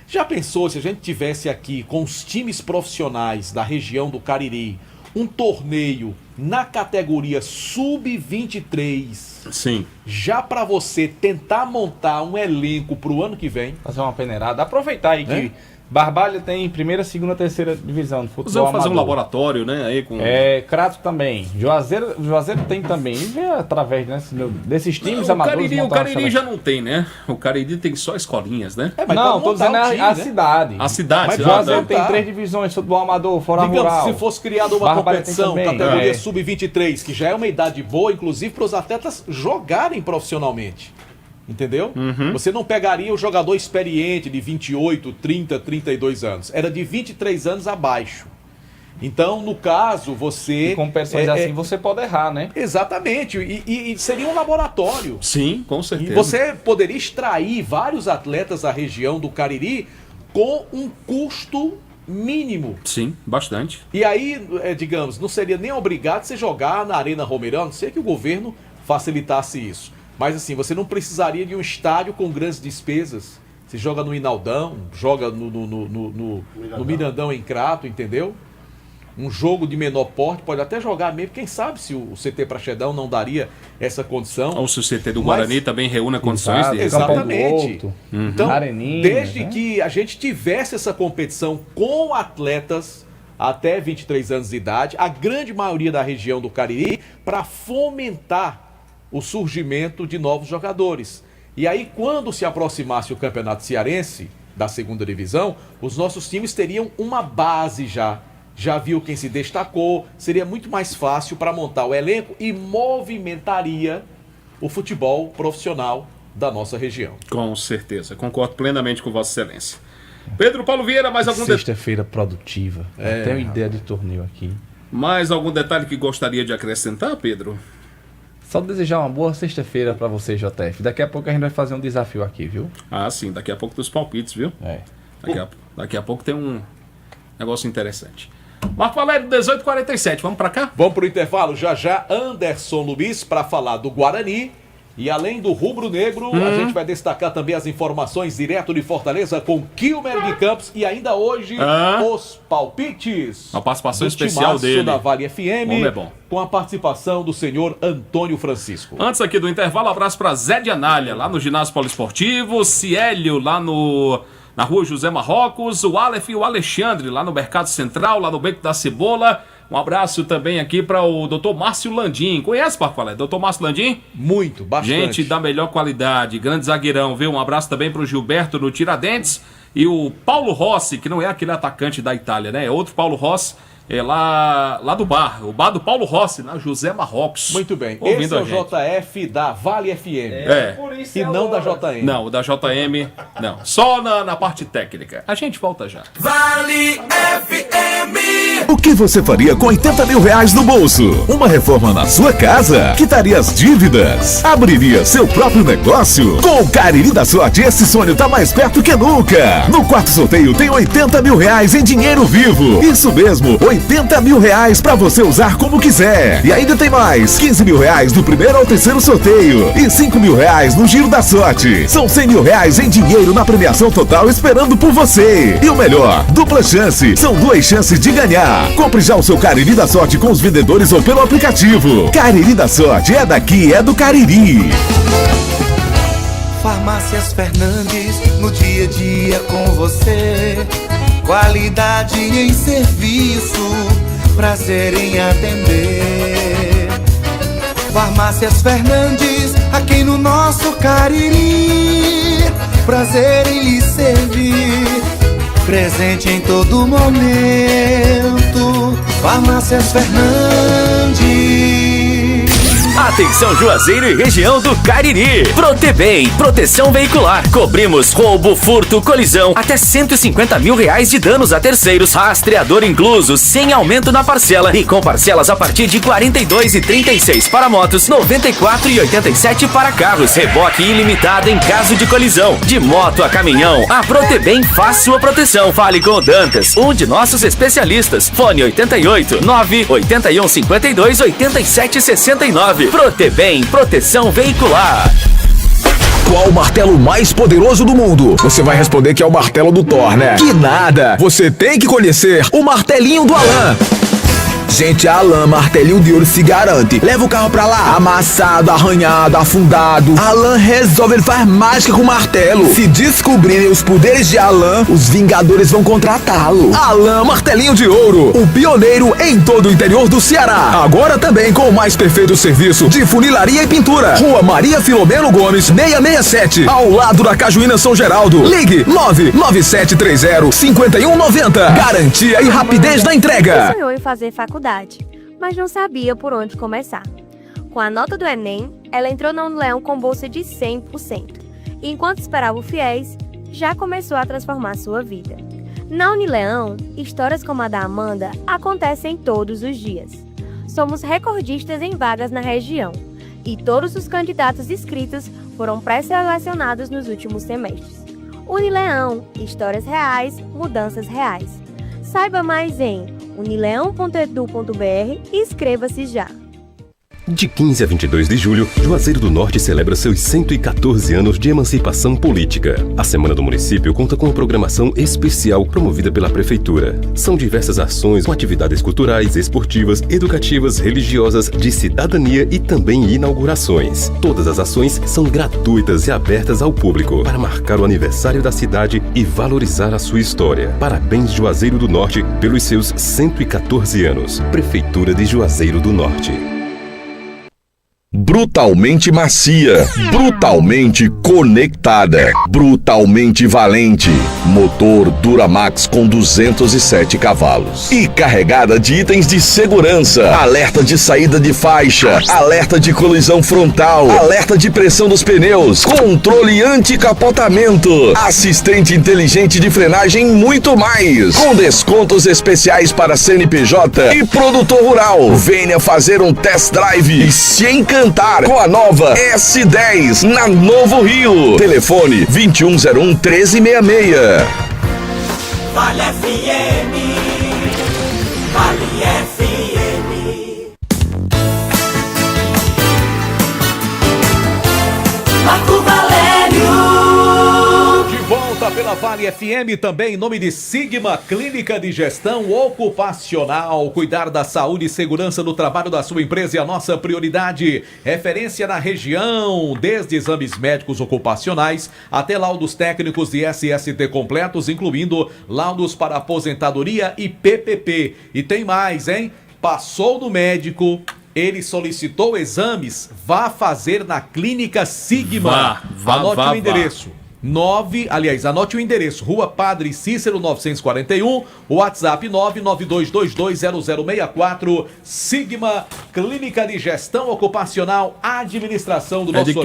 Já pensou se a gente tivesse aqui com os times profissionais da região do Cariri um torneio na categoria sub-23? Sim. Já para você tentar montar um elenco para o ano que vem. Fazer uma peneirada. Aproveitar aí que Barbalha tem primeira, segunda, terceira divisão de futebol amador. Fazer um laboratório, né? Aí com... Crato também. Juazeiro tem também. E vê através desses times amadores. O Cariri já não tem, né? O Cariri tem só escolinhas, né? Mas não, tô dizendo a cidade. A cidade. Mas Juazeiro tem 3 divisões, futebol amador, fora rural. Se fosse criada uma competição, categoria sub-23, que já é uma idade boa, inclusive para os atletas jogarem profissionalmente. Entendeu? Você não pegaria o jogador experiente de 28, 30, 32 anos. Era de 23 anos abaixo. Então, no caso, você... E com competições assim, você pode errar, né? Exatamente. E seria um laboratório. Sim, com certeza. E você poderia extrair vários atletas da região do Cariri com um custo mínimo. Sim, bastante. E aí, digamos, não seria nem obrigado você jogar na Arena Romeirão, a não ser que o governo facilitasse isso. Mas assim, você não precisaria de um estádio com grandes despesas. Você joga no Inaldão, joga no Mirandão em Crato, entendeu? Um jogo de menor porte, pode até jogar mesmo. Quem sabe se o CT Praxedão não daria essa condição. Ou se o CT do Guarani também reúne condições dele. Exatamente. Então, desde que a gente tivesse essa competição com atletas até 23 anos de idade, a grande maioria da região do Cariri, para fomentar o surgimento de novos jogadores. E aí, quando se aproximasse o Campeonato Cearense, da segunda divisão, os nossos times teriam uma base já viu quem se destacou, seria muito mais fácil para montar o elenco e movimentaria o futebol profissional da nossa região. Com certeza, concordo plenamente com Vossa Excelência. Pedro Paulo Vieira, mais algum detalhe? Sexta-feira produtiva, tenho ideia de torneio aqui. Mais algum detalhe que gostaria de acrescentar, Pedro? Só desejar uma boa sexta-feira para você, JF. Daqui a pouco a gente vai fazer um desafio aqui, viu? Ah, sim. Daqui a pouco dos palpites, viu? Daqui a pouco tem um negócio interessante. Marco Valério, 18h47. Vamos para cá? Vamos para o intervalo. Já Anderson Luiz para falar do Guarani. E além do rubro-negro, a gente vai destacar também as informações direto de Fortaleza com Kilmer de Campos e ainda hoje os palpites. A participação especial dele. Da Vale FM, é bom. Com a participação do senhor Antônio Francisco. Antes aqui do intervalo, abraço para Zé de Anália, lá no Ginásio Poliesportivo, Ciélio, lá na Rua José Marrocos, o Aleph e o Alexandre, lá no Mercado Central, lá no Beco da Cebola. Um abraço também aqui para o Dr. Márcio Landim. Conhece, Marco Valério? Dr. Márcio Landim? Muito, bastante. Gente da melhor qualidade, grande zagueirão, viu? Um abraço também para o Gilberto no Tiradentes e o Paulo Rossi, que não é aquele atacante da Itália, né? É outro Paulo Rossi, lá do bar, o bar do Paulo Rossi, na José Marrocos. Muito bem, esse é o JF da Vale FM. Por isso e não da JM. Não, o da JM, não. Só na parte técnica. A gente volta já. Vale FM. O que você faria com 80 mil reais no bolso? Uma reforma na sua casa? Quitaria as dívidas? Abriria seu próprio negócio? Com o Cariri da Sorte, esse sonho tá mais perto que nunca. No quarto sorteio tem 80 mil reais em dinheiro vivo. Isso mesmo, 80 mil reais pra você usar como quiser. E ainda tem mais, 15 mil reais do primeiro ao terceiro sorteio e 5 mil reais no Giro da Sorte. São 100 mil reais em dinheiro na premiação total esperando por você. E o melhor, dupla chance, são 2 chances de ganhar. Compre já o seu Cariri da Sorte com os vendedores ou pelo aplicativo. Cariri da Sorte é daqui, é do Cariri. Farmácias Fernandes, no dia a dia com você. Qualidade em serviço, prazer em atender. Farmácias Fernandes, aqui no nosso Cariri. Prazer em lhe servir, presente em todo momento. Farmácias Fernandes. Atenção Juazeiro e região do Cariri. Protebem, proteção veicular. Cobrimos roubo, furto, colisão, até 150 mil reais de danos a terceiros. Rastreador incluso, sem aumento na parcela e com parcelas a partir de 42,36 para motos, 94,87 para carros. Reboque ilimitado em caso de colisão. De moto a caminhão, a Protebem faz sua proteção. Fale com o Dantas, um de nossos especialistas. Fone 88 981 52 87 69. Protebem, proteção veicular. Qual o martelo mais poderoso do mundo? Você vai responder que é o martelo do Thor, né? Que nada! Você tem que conhecer o martelinho do Alan. Gente, a Alan Martelinho de Ouro se garante. Leva o carro pra lá, amassado, arranhado, afundado. Alan resolve, ele faz mágica com o martelo. Se descobrirem os poderes de Alan, os Vingadores vão contratá-lo. Alan Martelinho de Ouro, o pioneiro em todo o interior do Ceará. Agora também com o mais perfeito serviço de funilaria e pintura. Rua Maria Filomeno Gomes, 667, ao lado da Cajuína São Geraldo. Ligue 99730-5190. Garantia e rapidez da entrega. Sonhou em fazer faculdade, mas não sabia por onde começar. Com a nota do Enem, ela entrou na Unileão com bolsa de 100%. E enquanto esperava o FIES, já começou a transformar sua vida. Na Unileão, histórias como a da Amanda acontecem todos os dias. Somos recordistas em vagas na região, e todos os candidatos inscritos foram pré-selecionados nos últimos semestres. Unileão, histórias reais, mudanças reais. Saiba mais em unileão.edu.br e inscreva-se já. De 15 a 22 de julho, Juazeiro do Norte celebra seus 114 anos de emancipação política. A Semana do Município conta com uma programação especial promovida pela Prefeitura. São diversas ações com atividades culturais, esportivas, educativas, religiosas, de cidadania e também inaugurações. Todas as ações são gratuitas e abertas ao público para marcar o aniversário da cidade e valorizar a sua história. Parabéns, Juazeiro do Norte, pelos seus 114 anos. Prefeitura de Juazeiro do Norte. Brutalmente macia, brutalmente conectada, brutalmente valente. Motor Duramax com 207 cavalos. E carregada de itens de segurança. Alerta de saída de faixa, alerta de colisão frontal, alerta de pressão dos pneus, controle anti-capotamento, assistente inteligente de frenagem e muito mais. Com descontos especiais para CNPJ e produtor rural. Venha fazer um test drive e se encantar com a nova S10 na Novo Rio. Telefone 2101-1366. Vale FM, Vale FM. Marco Valério. De volta pela Vale FM, também em nome de Sigma Clínica de Gestão Ocupacional. Cuidar da saúde e segurança no trabalho da sua empresa é a nossa prioridade. Referência na região, desde exames médicos ocupacionais até laudos técnicos de SST completos, incluindo laudos para aposentadoria e PPP. E tem mais, hein? Passou no médico, ele solicitou exames, vá fazer na Clínica Sigma. Anote o endereço. Anote o endereço, Rua Padre Cícero 941, WhatsApp 992220064, Sigma Clínica de Gestão Ocupacional, administração do nosso amigo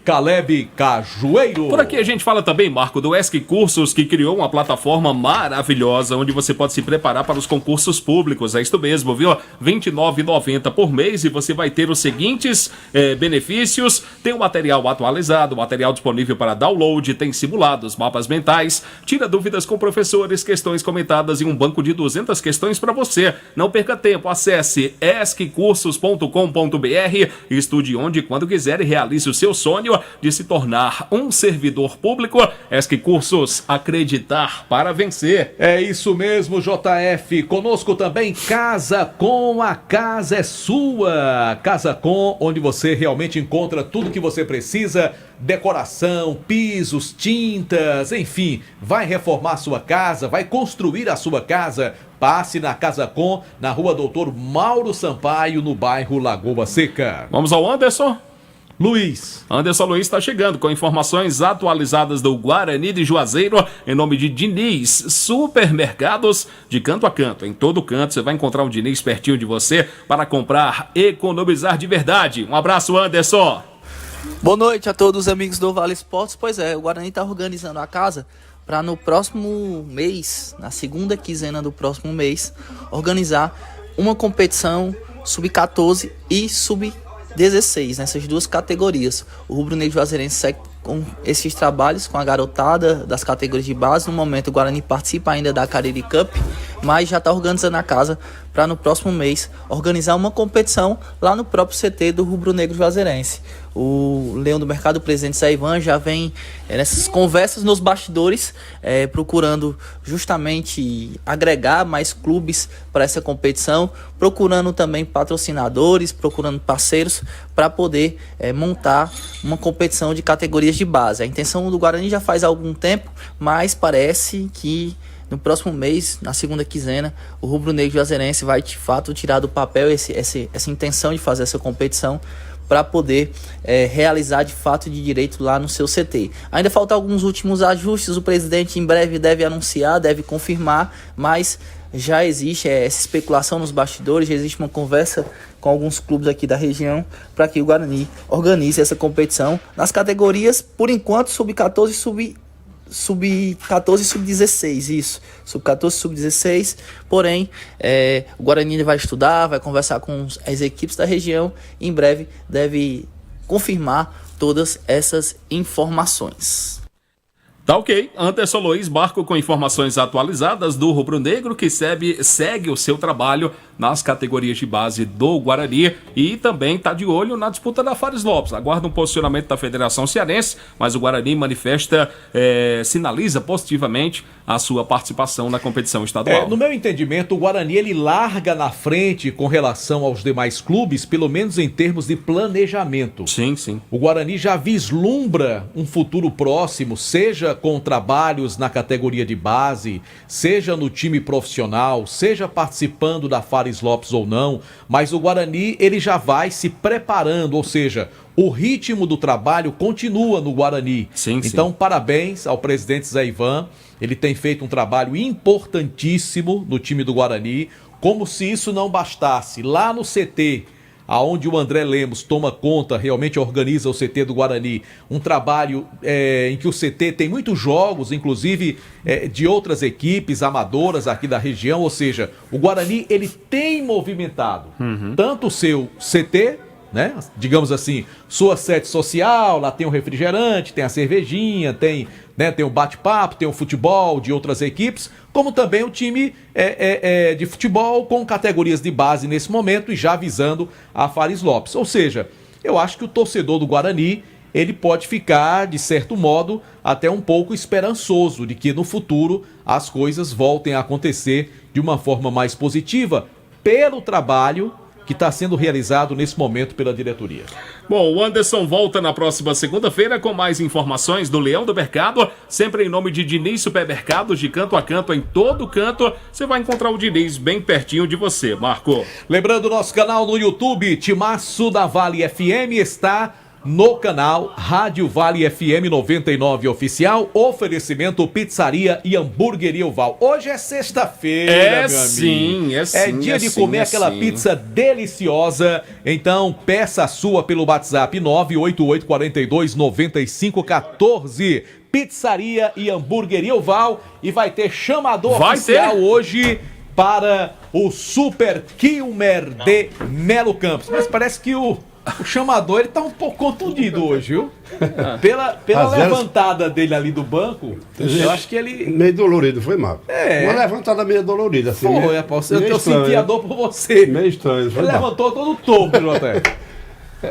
Caleb Cajueiro. Por aqui a gente fala também, Marco, do ESC Cursos, que criou uma plataforma maravilhosa onde você pode se preparar para os concursos públicos. É isso mesmo, viu? R$ 29,90 por mês e você vai ter os seguintes benefícios. Tem o material atualizado, material disponível para download, tem simulados, mapas mentais, tira dúvidas com professores, questões comentadas e um banco de 200 questões para você. Não perca tempo, acesse esccursos.com.br, estude onde e quando quiser e realize o seu sonho de se tornar um servidor público. ESC Cursos, acreditar para vencer. É isso mesmo, JF. Conosco também Casa Com, a casa é sua. Casa Com, onde você realmente encontra tudo que você precisa, decoração, pisos, tintas, enfim, vai reformar sua casa, vai construir a sua casa. Passe na Casa Com, na rua Doutor Mauro Sampaio, no bairro Lagoa Seca. Vamos ao Anderson? Luiz. Anderson Luiz está chegando com informações atualizadas do Guarani de Juazeiro, em nome de Diniz Supermercados, de canto a canto. Em todo canto você vai encontrar um Diniz pertinho de você para comprar, economizar de verdade. Um abraço, Anderson. Boa noite a todos os amigos do Vale Esportes. Pois é, o Guarani está organizando a casa para no próximo mês, na segunda quinzena do próximo mês, organizar uma competição sub-14 e sub-16, nessas duas categorias. O Rubro Negro Juazeirense segue com esses trabalhos com a garotada das categorias de base. No momento o Guarani participa ainda da Cariri Cup, mas já está organizando a casa para no próximo mês organizar uma competição lá no próprio CT do Rubro Negro Juazeirense. O Leão do Mercado, o presidente Zé Ivan, já vem nessas conversas nos bastidores, procurando justamente agregar mais clubes para essa competição, procurando também patrocinadores, procurando parceiros para poder montar uma competição de categorias de base. A intenção do Guarani já faz algum tempo, mas parece que no próximo mês, na segunda quinzena, o Rubro Negro Juazeirense vai de fato tirar do papel essa intenção de fazer essa competição para poder realizar de fato de direito lá no seu CT. Ainda faltam alguns últimos ajustes, o presidente em breve deve anunciar, deve confirmar, mas já existe essa especulação nos bastidores, já existe uma conversa com alguns clubes aqui da região para que o Guarani organize essa competição nas categorias, por enquanto, sub-14 e sub-14 e sub-16, isso, sub-14 e sub-16, porém, o Guarani vai estudar, vai conversar com as equipes da região e em breve deve confirmar todas essas informações. Tá ok, Anderson Luiz Barco com informações atualizadas do Rubro Negro, que segue o seu trabalho nas categorias de base do Guarani e também está de olho na disputa da Fares Lopes. Aguarda um posicionamento da Federação Cearense, mas o Guarani sinaliza positivamente a sua participação na competição estadual. No meu entendimento, o Guarani ele larga na frente com relação aos demais clubes, pelo menos em termos de planejamento. Sim, sim. O Guarani já vislumbra um futuro próximo, seja com trabalhos na categoria de base, seja no time profissional, seja participando da Fares Lopes ou não, mas o Guarani ele já vai se preparando, ou seja, o ritmo do trabalho continua no Guarani. Sim, então, sim. Parabéns ao presidente Zé Ivan, ele tem feito um trabalho importantíssimo no time do Guarani, como se isso não bastasse. Lá no CT, aonde o André Lemos toma conta, realmente organiza o CT do Guarani, um trabalho em que o CT tem muitos jogos, inclusive de outras equipes amadoras aqui da região, ou seja, o Guarani ele tem movimentado tanto o seu CT, né, digamos assim, sua sede social, lá tem o refrigerante, tem a cervejinha, tem o bate-papo, tem o futebol de outras equipes, como também o time de futebol com categorias de base nesse momento e já visando a Fares Lopes. Ou seja, eu acho que o torcedor do Guarani ele pode ficar, de certo modo, até um pouco esperançoso de que no futuro as coisas voltem a acontecer de uma forma mais positiva pelo trabalho que está sendo realizado nesse momento pela diretoria. Bom, o Anderson volta na próxima segunda-feira com mais informações do Leão do Mercado, sempre em nome de Diniz Supermercados, de canto a canto, em todo canto, você vai encontrar o Diniz bem pertinho de você, Marco. Lembrando, nosso canal no YouTube, Timaço da Vale FM, está no canal Rádio Vale FM 99 Oficial, oferecimento Pizzaria e Hamburgueria Val. Hoje é sexta-feira, meu amigo. É dia de comer aquela pizza deliciosa. Então, peça a sua pelo WhatsApp 988429514. Pizzaria e Hamburgueria Val. E vai ter chamador oficial hoje para o Super Kilmer de Melo Campos. Mas parece que o chamador ele tá um pouco contundido hoje, viu? Pela levantada dele ali do banco, eu acho que ele... Meio dolorido, foi, Marco? Uma levantada meio dolorida, assim. Foi, eu senti a dor por você. Meio estranho. Ele levantou todo o topo, Jota.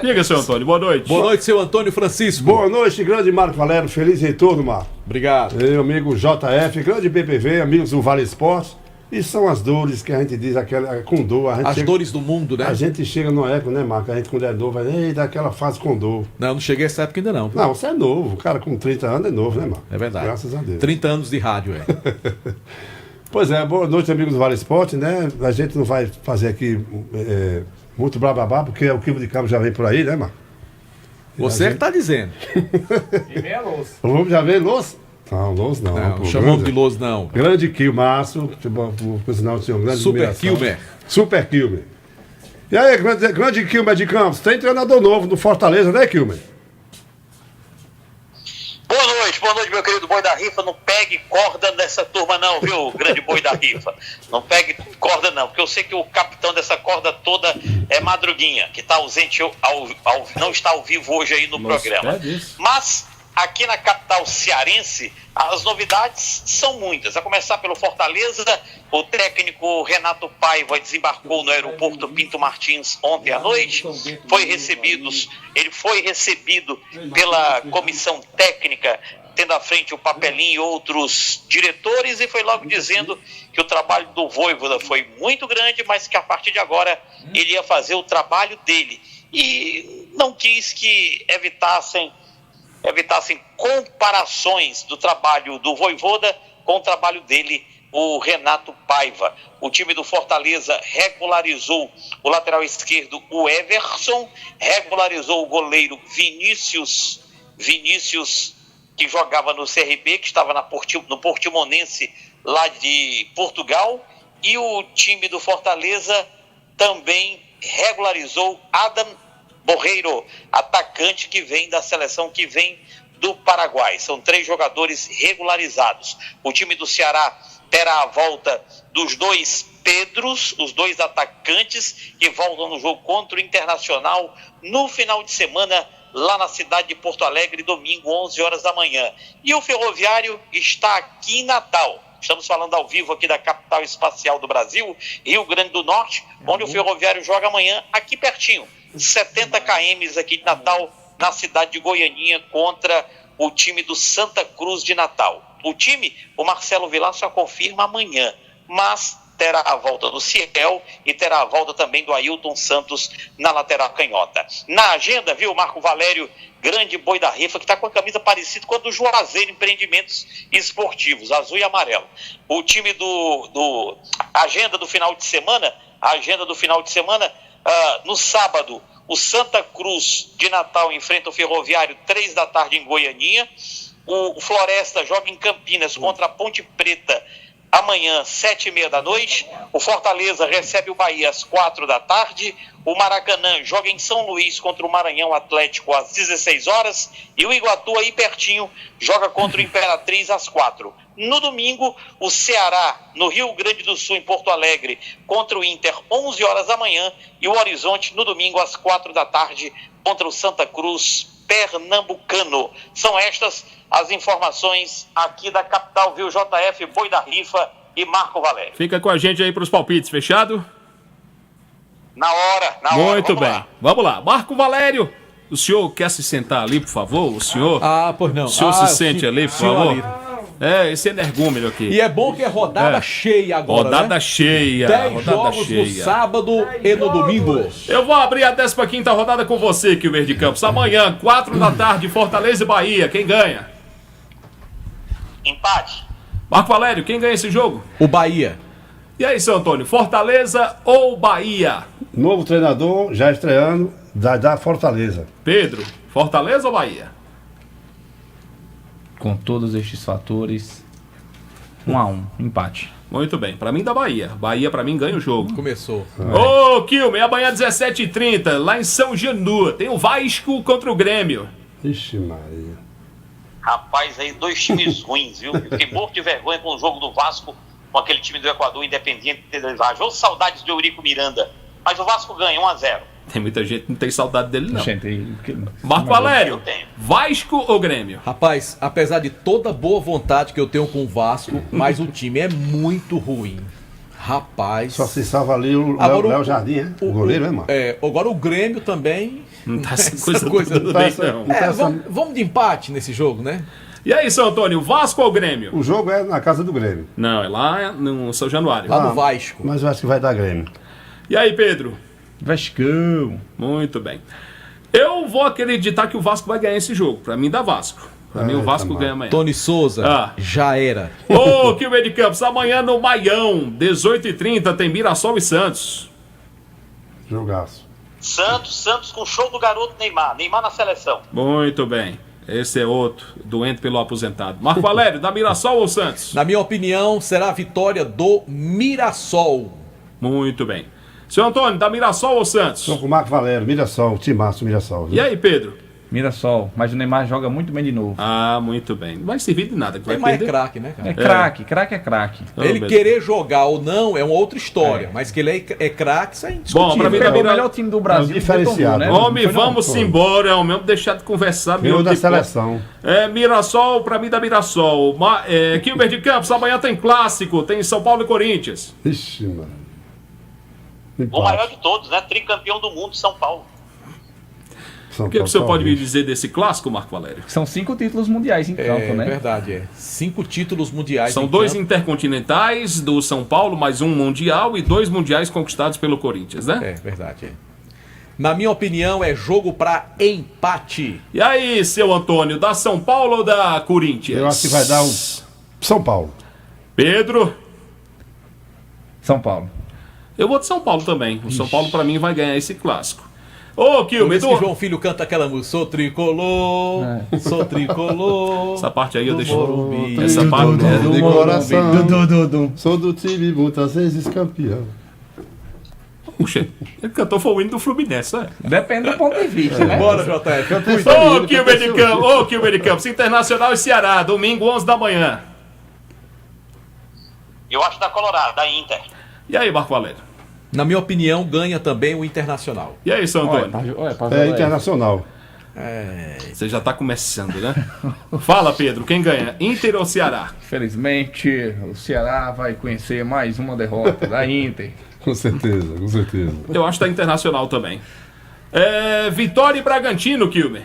Diga, seu Antônio, boa noite. Boa noite, seu Antônio Francisco. Boa noite, grande Marco Valério, feliz em tudo, Marco. Obrigado. Meu amigo JF, grande BPV, amigos do Vale Esportes. E são as dores que a gente diz, aquela com dor. As dores do mundo, né? A gente chega numa época, né, Marco? A gente quando é novo, vai daquela fase com dor. Não cheguei a essa época ainda não. Não, você é novo. O cara com 30 anos é novo, né, Marco? É verdade. Graças a Deus. 30 anos de rádio, é. Pois é, boa noite, amigos do Vale Esporte, né? A gente não vai fazer aqui muito blá, porque o Quibo de Cabo já vem por aí, né, Marco? Você que tá dizendo. E meia louça. Vamos já ver louça? Não, Loso não. Não chamamos de Loso, não. Grande Kill, Márcio. Por sinal, tinha um grande Super Kilmer. Super Kilmer. E aí, grande Kilmer de Campos, tem treinador novo do Fortaleza, né, Kilmer? Boa noite, meu querido Boi da Rifa. Não pegue corda nessa turma não, viu, grande Boi da Rifa. Não pegue corda não, porque eu sei que o capitão dessa corda toda é Madruguinha, que está ausente, não está ao vivo hoje aí no programa. Mas... aqui na capital cearense, as novidades são muitas. A começar pelo Fortaleza, o técnico Renato Paiva desembarcou no aeroporto Pinto Martins ontem à noite. Ele foi recebido pela comissão técnica, tendo à frente o Papelinho e outros diretores, e foi logo dizendo que o trabalho do Vojvoda foi muito grande, mas que a partir de agora ele ia fazer o trabalho dele. E não quis que evitassem comparações do trabalho do Vojvoda com o trabalho dele, o Renato Paiva. O time do Fortaleza regularizou o lateral esquerdo, o Everson, regularizou o goleiro Vinícius, que jogava no CRB, que estava no Portimonense, lá de Portugal, e o time do Fortaleza também regularizou Adam Borreiro, atacante que vem da seleção, que vem do Paraguai. São 3 jogadores regularizados. O time do Ceará terá a volta dos 2 Pedros, os 2 atacantes que voltam no jogo contra o Internacional no final de semana, lá na cidade de Porto Alegre, domingo, 11 horas da manhã. E o Ferroviário está aqui em Natal. Estamos falando ao vivo aqui da capital espacial do Brasil, Rio Grande do Norte, onde o Ferroviário joga amanhã, aqui pertinho. 70 km aqui de Natal, na cidade de Goianinha, contra o time do Santa Cruz de Natal. O Marcelo Vilar só confirma amanhã, mas terá a volta do Ciel e terá a volta também do Ailton Santos na lateral canhota. Na agenda, viu, Marco Valério, grande Boi da Rifa, que está com a camisa parecida com a do Juazeiro Empreendimentos Esportivos, azul e amarelo. O time a agenda do final de semana, no sábado, o Santa Cruz de Natal enfrenta o Ferroviário 3 da tarde em Goianinha. O Floresta joga em Campinas contra a Ponte Preta amanhã, 7h30 da noite. O Fortaleza recebe o Bahia às 4 da tarde. O Maracanã joga em São Luís contra o Maranhão Atlético às 16 horas. E o Iguatu, aí pertinho, joga contra o Imperatriz às 4. No domingo, o Ceará, no Rio Grande do Sul, em Porto Alegre, contra o Inter, 11 horas da manhã. E o Horizonte, no domingo, às 4 da tarde, contra o Santa Cruz pernambucano. São estas as informações aqui da capital, viu, JF, Boi da Rifa e Marco Valério. Fica com a gente aí para os palpites, fechado? Na hora. Muito bem. Vamos lá. Marco Valério, o senhor quer se sentar ali, por favor? O senhor? Pois não. O senhor se sente ali, por favor? Ali. Esse energúmeno aqui. E é bom que é rodada cheia agora, rodada cheia. 10 jogos no sábado e no domingo. Eu vou abrir a 15ª rodada com você, Kilmer de Campos. Amanhã, 4 da tarde, Fortaleza e Bahia. Quem ganha? Empate. Marco Valério, quem ganha esse jogo? O Bahia. E aí, seu Antônio, Fortaleza ou Bahia? Novo treinador, já estreando. Da Fortaleza. Pedro, Fortaleza ou Bahia? Com todos estes fatores, 1-1, empate. Muito bem, pra mim da Bahia. Bahia pra mim ganha o jogo. Começou. Ô, Kilmer, amanhã 17h30, lá em São Janu, tem o Vasco contra o Grêmio. Ixi, Maria. Rapaz, aí 2 times ruins, viu? Eu fiquei morto de vergonha com o jogo do Vasco, com aquele time do Equador, Independiente del Valle. Ou saudades do Eurico Miranda. Mas o Vasco ganha 1-0. Tem muita gente que não tem saudade dele, não. Gente, Marco Valério, Vasco ou Grêmio? Rapaz, apesar de toda boa vontade que eu tenho com o Vasco, mas o time é muito ruim. Rapaz. Só se salva ali o Léo Jardim, né? O goleiro, né, mano? Agora o Grêmio também. Não tá essa coisa tudo bem, não. Vamos de empate nesse jogo, né? E aí, São Antônio, Vasco ou Grêmio? O jogo é na casa do Grêmio. Não, é lá no São Januário. Lá no Vasco. Mas eu acho que vai dar Grêmio. E aí, Pedro? Vascão. Muito bem. Eu vou acreditar que o Vasco vai ganhar esse jogo. Pra mim, dá Vasco. Pra mim, o Vasco ganha amanhã. Tony Souza, já era. Ô, Kilmer de Campos, amanhã no Maião, 18h30, tem Mirassol e Santos. Jogaço. Santos com show do garoto Neymar. Neymar na seleção. Muito bem. Esse é outro, doente pelo aposentado. Marco Valério, da Mirassol ou Santos? Na minha opinião, será a vitória do Mirassol. Muito bem. Seu Antônio, da Mirassol ou Santos? Estou com o Marco Valério, Mirassol, timaço Mirassol. Viu? E aí, Pedro? Mirassol, mas o Neymar joga muito bem de novo. Ah, muito bem. Não vai servir de nada. Neymar é craque, né, cara? É craque, é craque. Ele querer jogar ou não é uma outra história, mas que ele é craque, isso é indiscutível. Bom, pra mim, o melhor time do Brasil. Diferenciado. Né? Homem, vamos embora. É o mesmo deixar de conversar. Meu da seleção. Mirassol, pra mim, da Mirassol. Kilmer de Campos, amanhã tem clássico. Tem São Paulo e Corinthians. Ixi, mano. O maior de todos, né? Tricampeão do mundo, São Paulo. O que o senhor pode me dizer desse clássico, Marco Valério? São 5 títulos mundiais em campo, né? É verdade, 5 títulos mundiais. São 2 intercontinentais do São Paulo, mais um mundial e 2 mundiais conquistados pelo Corinthians, né? É verdade. Na minha opinião, é jogo para empate. E aí, seu Antônio, da São Paulo ou da Corinthians? Eu acho que vai dar o São Paulo. Pedro? São Paulo. Eu vou de São Paulo também. O São Paulo, pra mim, vai ganhar esse clássico. Ô, Kilmer, que João Filho canta aquela música, sou tricolor. Essa parte aí eu deixo. Essa parte de coração. Sou do time muitas vezes campeão. Puxa, ele cantou foi o hino do Fluminense, né? Depende do ponto de vista, né? Bora, JF. Ô, Kilmer de Campos, Internacional e Ceará, domingo, 11 da manhã. Eu acho da Colorado, da Inter. E aí, Marco Valério? Na minha opinião, ganha também o Internacional. E aí, São Antônio? É Internacional. Você já tá começando, né? Fala, Pedro, quem ganha? Inter ou Ceará? Infelizmente, o Ceará vai conhecer mais uma derrota da Inter. Com certeza, com certeza. Eu acho que tá Internacional também. Vitória e Bragantino, Kilmer.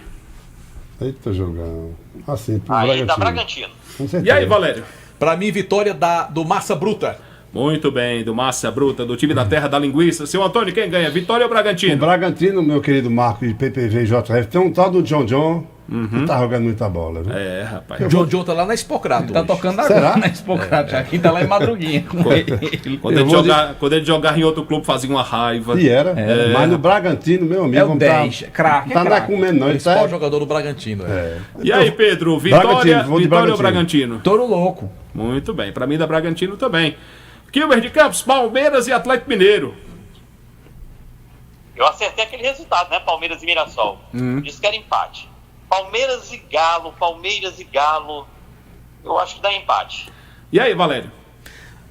Eita, jogão. Assim, pro Aí Bragantino. dá Bragantino. Com certeza. E aí, Valério? Pra mim, vitória do Massa Bruta. Muito bem, do Massa Bruta, do time da Terra da Linguiça. Seu Antônio, quem ganha? Vitória ou Bragantino? O Bragantino, meu querido Marco de PPV e JF, tem um tal do John que tá jogando muita bola, viu? Rapaz. O John tá lá na Expocrato. Ele tá tocando agora na Expocrato. Aqui tá lá em Madruguinha. Quando ele jogava em outro clube, fazia uma raiva. E era. Mas no Bragantino, meu amigo, é o 10. Craque. Tá na comendo, não. Ele tá jogador do Bragantino. E aí, Pedro? Vitória ou Bragantino? Touro louco. Muito bem. Pra mim, da Bragantino também. Kilmer de Campos, Palmeiras e Atlético Mineiro. Eu acertei aquele resultado, né? Palmeiras e Mirassol. Disse que era empate. Palmeiras e Galo. Eu acho que dá empate. E aí, Valério?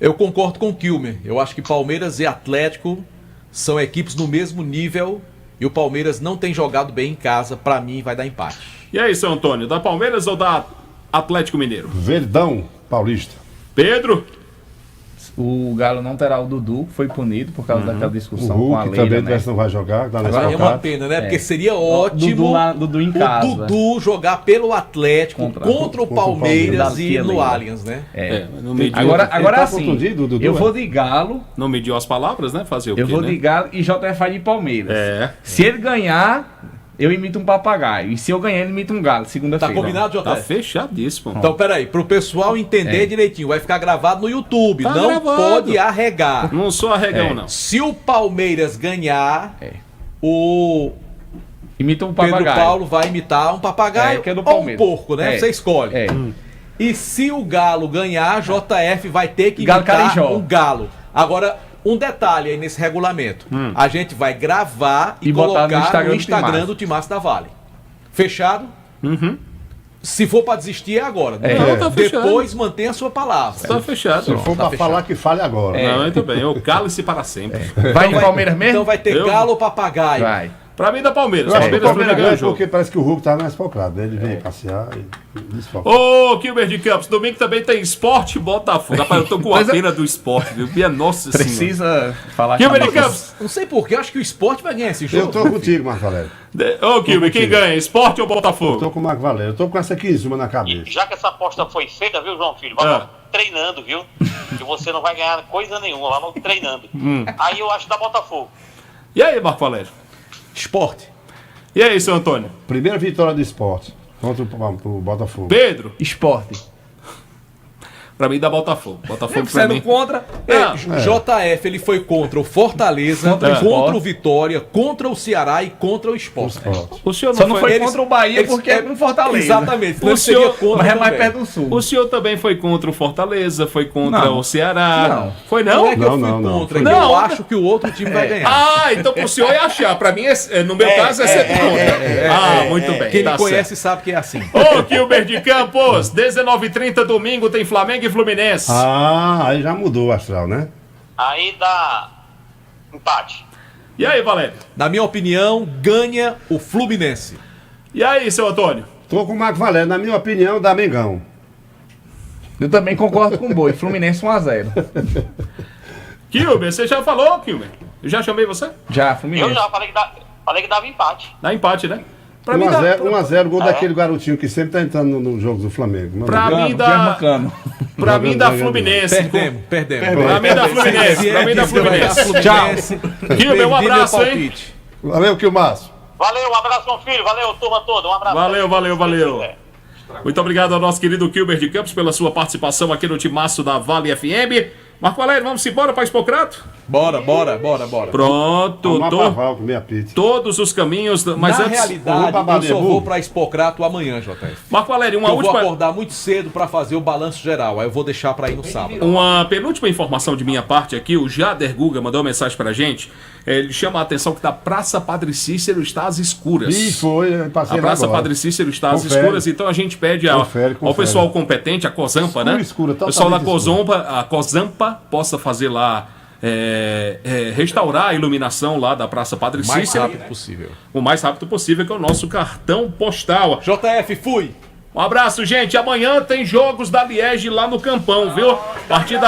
Eu concordo com o Kilmer. Eu acho que Palmeiras e Atlético são equipes no mesmo nível e o Palmeiras não tem jogado bem em casa. Pra mim, vai dar empate. E aí, seu Antônio, da Palmeiras ou da Atlético Mineiro? Verdão Paulista. Pedro? O Galo não terá o Dudu, foi punido por causa daquela discussão o Hulk com a Leila, também né? não vai jogar. Agora é uma pena, né? Porque seria ótimo Dudu em casa, o Dudu jogar pelo Atlético contra o Palmeiras e no Allianz, né? Agora assim, eu vou de Galo. Não mediu as palavras, né? Fazer o quê, Eu vou de Galo e JF vai de Palmeiras. Se ele ganhar, eu imito um papagaio. E se eu ganhar, ele imita um galo. Segunda-feira. Tá combinado, JF? Tá fechadíssimo. Então, peraí, pro pessoal entender direitinho, vai ficar gravado no YouTube. Tá não gravado. pode arregar. Não sou arregão, não. Se o Palmeiras ganhar, o Imita um papagaio. Pedro Paulo vai imitar um papagaio que é do ou um Palmeiras. porco, né? Você escolhe. E se o Galo ganhar, JF vai ter que Galo imitar Carijó. um galo. Agora, um detalhe aí nesse regulamento. A gente vai gravar e botar colocar no Instagram do Timaço da Vale. Fechado? Se for pra desistir, é agora. Não, tá fechado. Depois mantenha a sua palavra. Tá fechado. Se for pra falar que fale agora. Não, muito bem. Eu calo-se para sempre. Vai de Palmeiras mesmo? Então vai ter galo ou papagaio? Vai. Pra mim, da Palmeiras. Eu acho que o Palmeiras Palmeiras ganha ganha o porque jogo. parece que o Hulk tá mais focado. Ele vem passear e desfoca. Ô, Kilber de Campos, domingo também tem Esporte Botafogo. Rapaz, eu tô com a pena do esporte, viu? Minha nossa senhora. Precisa falar Kilber de Campos. Não sei porquê, eu acho que o esporte vai ganhar esse jogo. Eu tô contigo, Marco Valério. Ô, Kilber, quem ganha? Esporte ou Eu Botafogo? tô com o Marco Valério. Eu tô com essa aqui em cima na cabeça. Já que essa aposta foi feita, viu, João Filho? Vamos treinando, viu? Que você não vai ganhar coisa nenhuma, vamos treinando. Aí eu acho da Botafogo. E aí, Marco Valério? Esporte. E aí, seu Antônio? Primeira vitória do esporte contra o Botafogo. Pedro? Esporte. Pra mim, dá Botafogo. Botafogo pra Sendo mim. contra. JF, ele foi contra o Fortaleza, contra o Vitória, contra o Ceará e contra o Sport. O senhor Só não foi contra o Bahia porque é com Fortaleza. Exatamente. O senhor, mas é mais perto do sul. O senhor também foi contra o Fortaleza, foi contra Não. o Ceará. Não. Foi não? Não é que eu fui Não. contra, é que Não. eu acho que o outro time vai ganhar. Ah, então pro senhor é achar. Pra mim, no meu caso, é ser contra. Muito bem. Quem tá me conhece sabe que é assim. Ô, Kilber de Campos, 19h30 domingo tem Flamengo e Fluminense. Aí já mudou o astral, né? Aí dá empate. E aí, Valério? Na minha opinião, ganha o Fluminense. E aí, seu Antônio? Tô com o Marco Valério. Na minha opinião, dá Mengão. Eu também concordo com o Boi. Fluminense 1-0. Kilber, você já falou, Kilber? Eu já chamei você? Já, Eu Fluminense. já falei que dava empate. Dá empate, né? Pra mim dá. 1x0, gol daquele garotinho que sempre tá entrando no jogo do Flamengo. Pra mim dá. Pra mim dá Fluminense. Perdemos. Pra mim dá Fluminense. Pra mim dá Fluminense. Tchau. Kilber, um abraço, hein? Valeu, Kilmaço. Valeu, um abraço, meu filho. Valeu, turma toda. Um abraço. Valeu. Muito obrigado ao nosso querido Kilber de Campos pela sua participação aqui no Timaço da Vale FM. Marco Valério, vamos embora para Expocrato? Bora. Pronto, todos os caminhos. Mas Na antes, realidade, eu só vou para Expocrato amanhã, JF. Marco Valério, eu vou acordar muito cedo para fazer o balanço geral. Aí eu vou deixar para ir no sábado. Uma penúltima informação de minha parte aqui, o Jader Guga mandou uma mensagem pra gente. Ele chama a atenção que da Praça Padre Cícero está às escuras. Passei a Praça agora. Padre Cícero está às Confere. escuras, então a gente pede ao pessoal competente, a Cozampa, né? Escura, o pessoal da Cozampa possa fazer lá, restaurar a iluminação lá da Praça Padre Cícero. O mais rápido possível. O mais rápido possível, que é o nosso cartão postal. JF, fui! Um abraço, gente. Amanhã tem jogos da Liege lá no Campão, viu? A partir da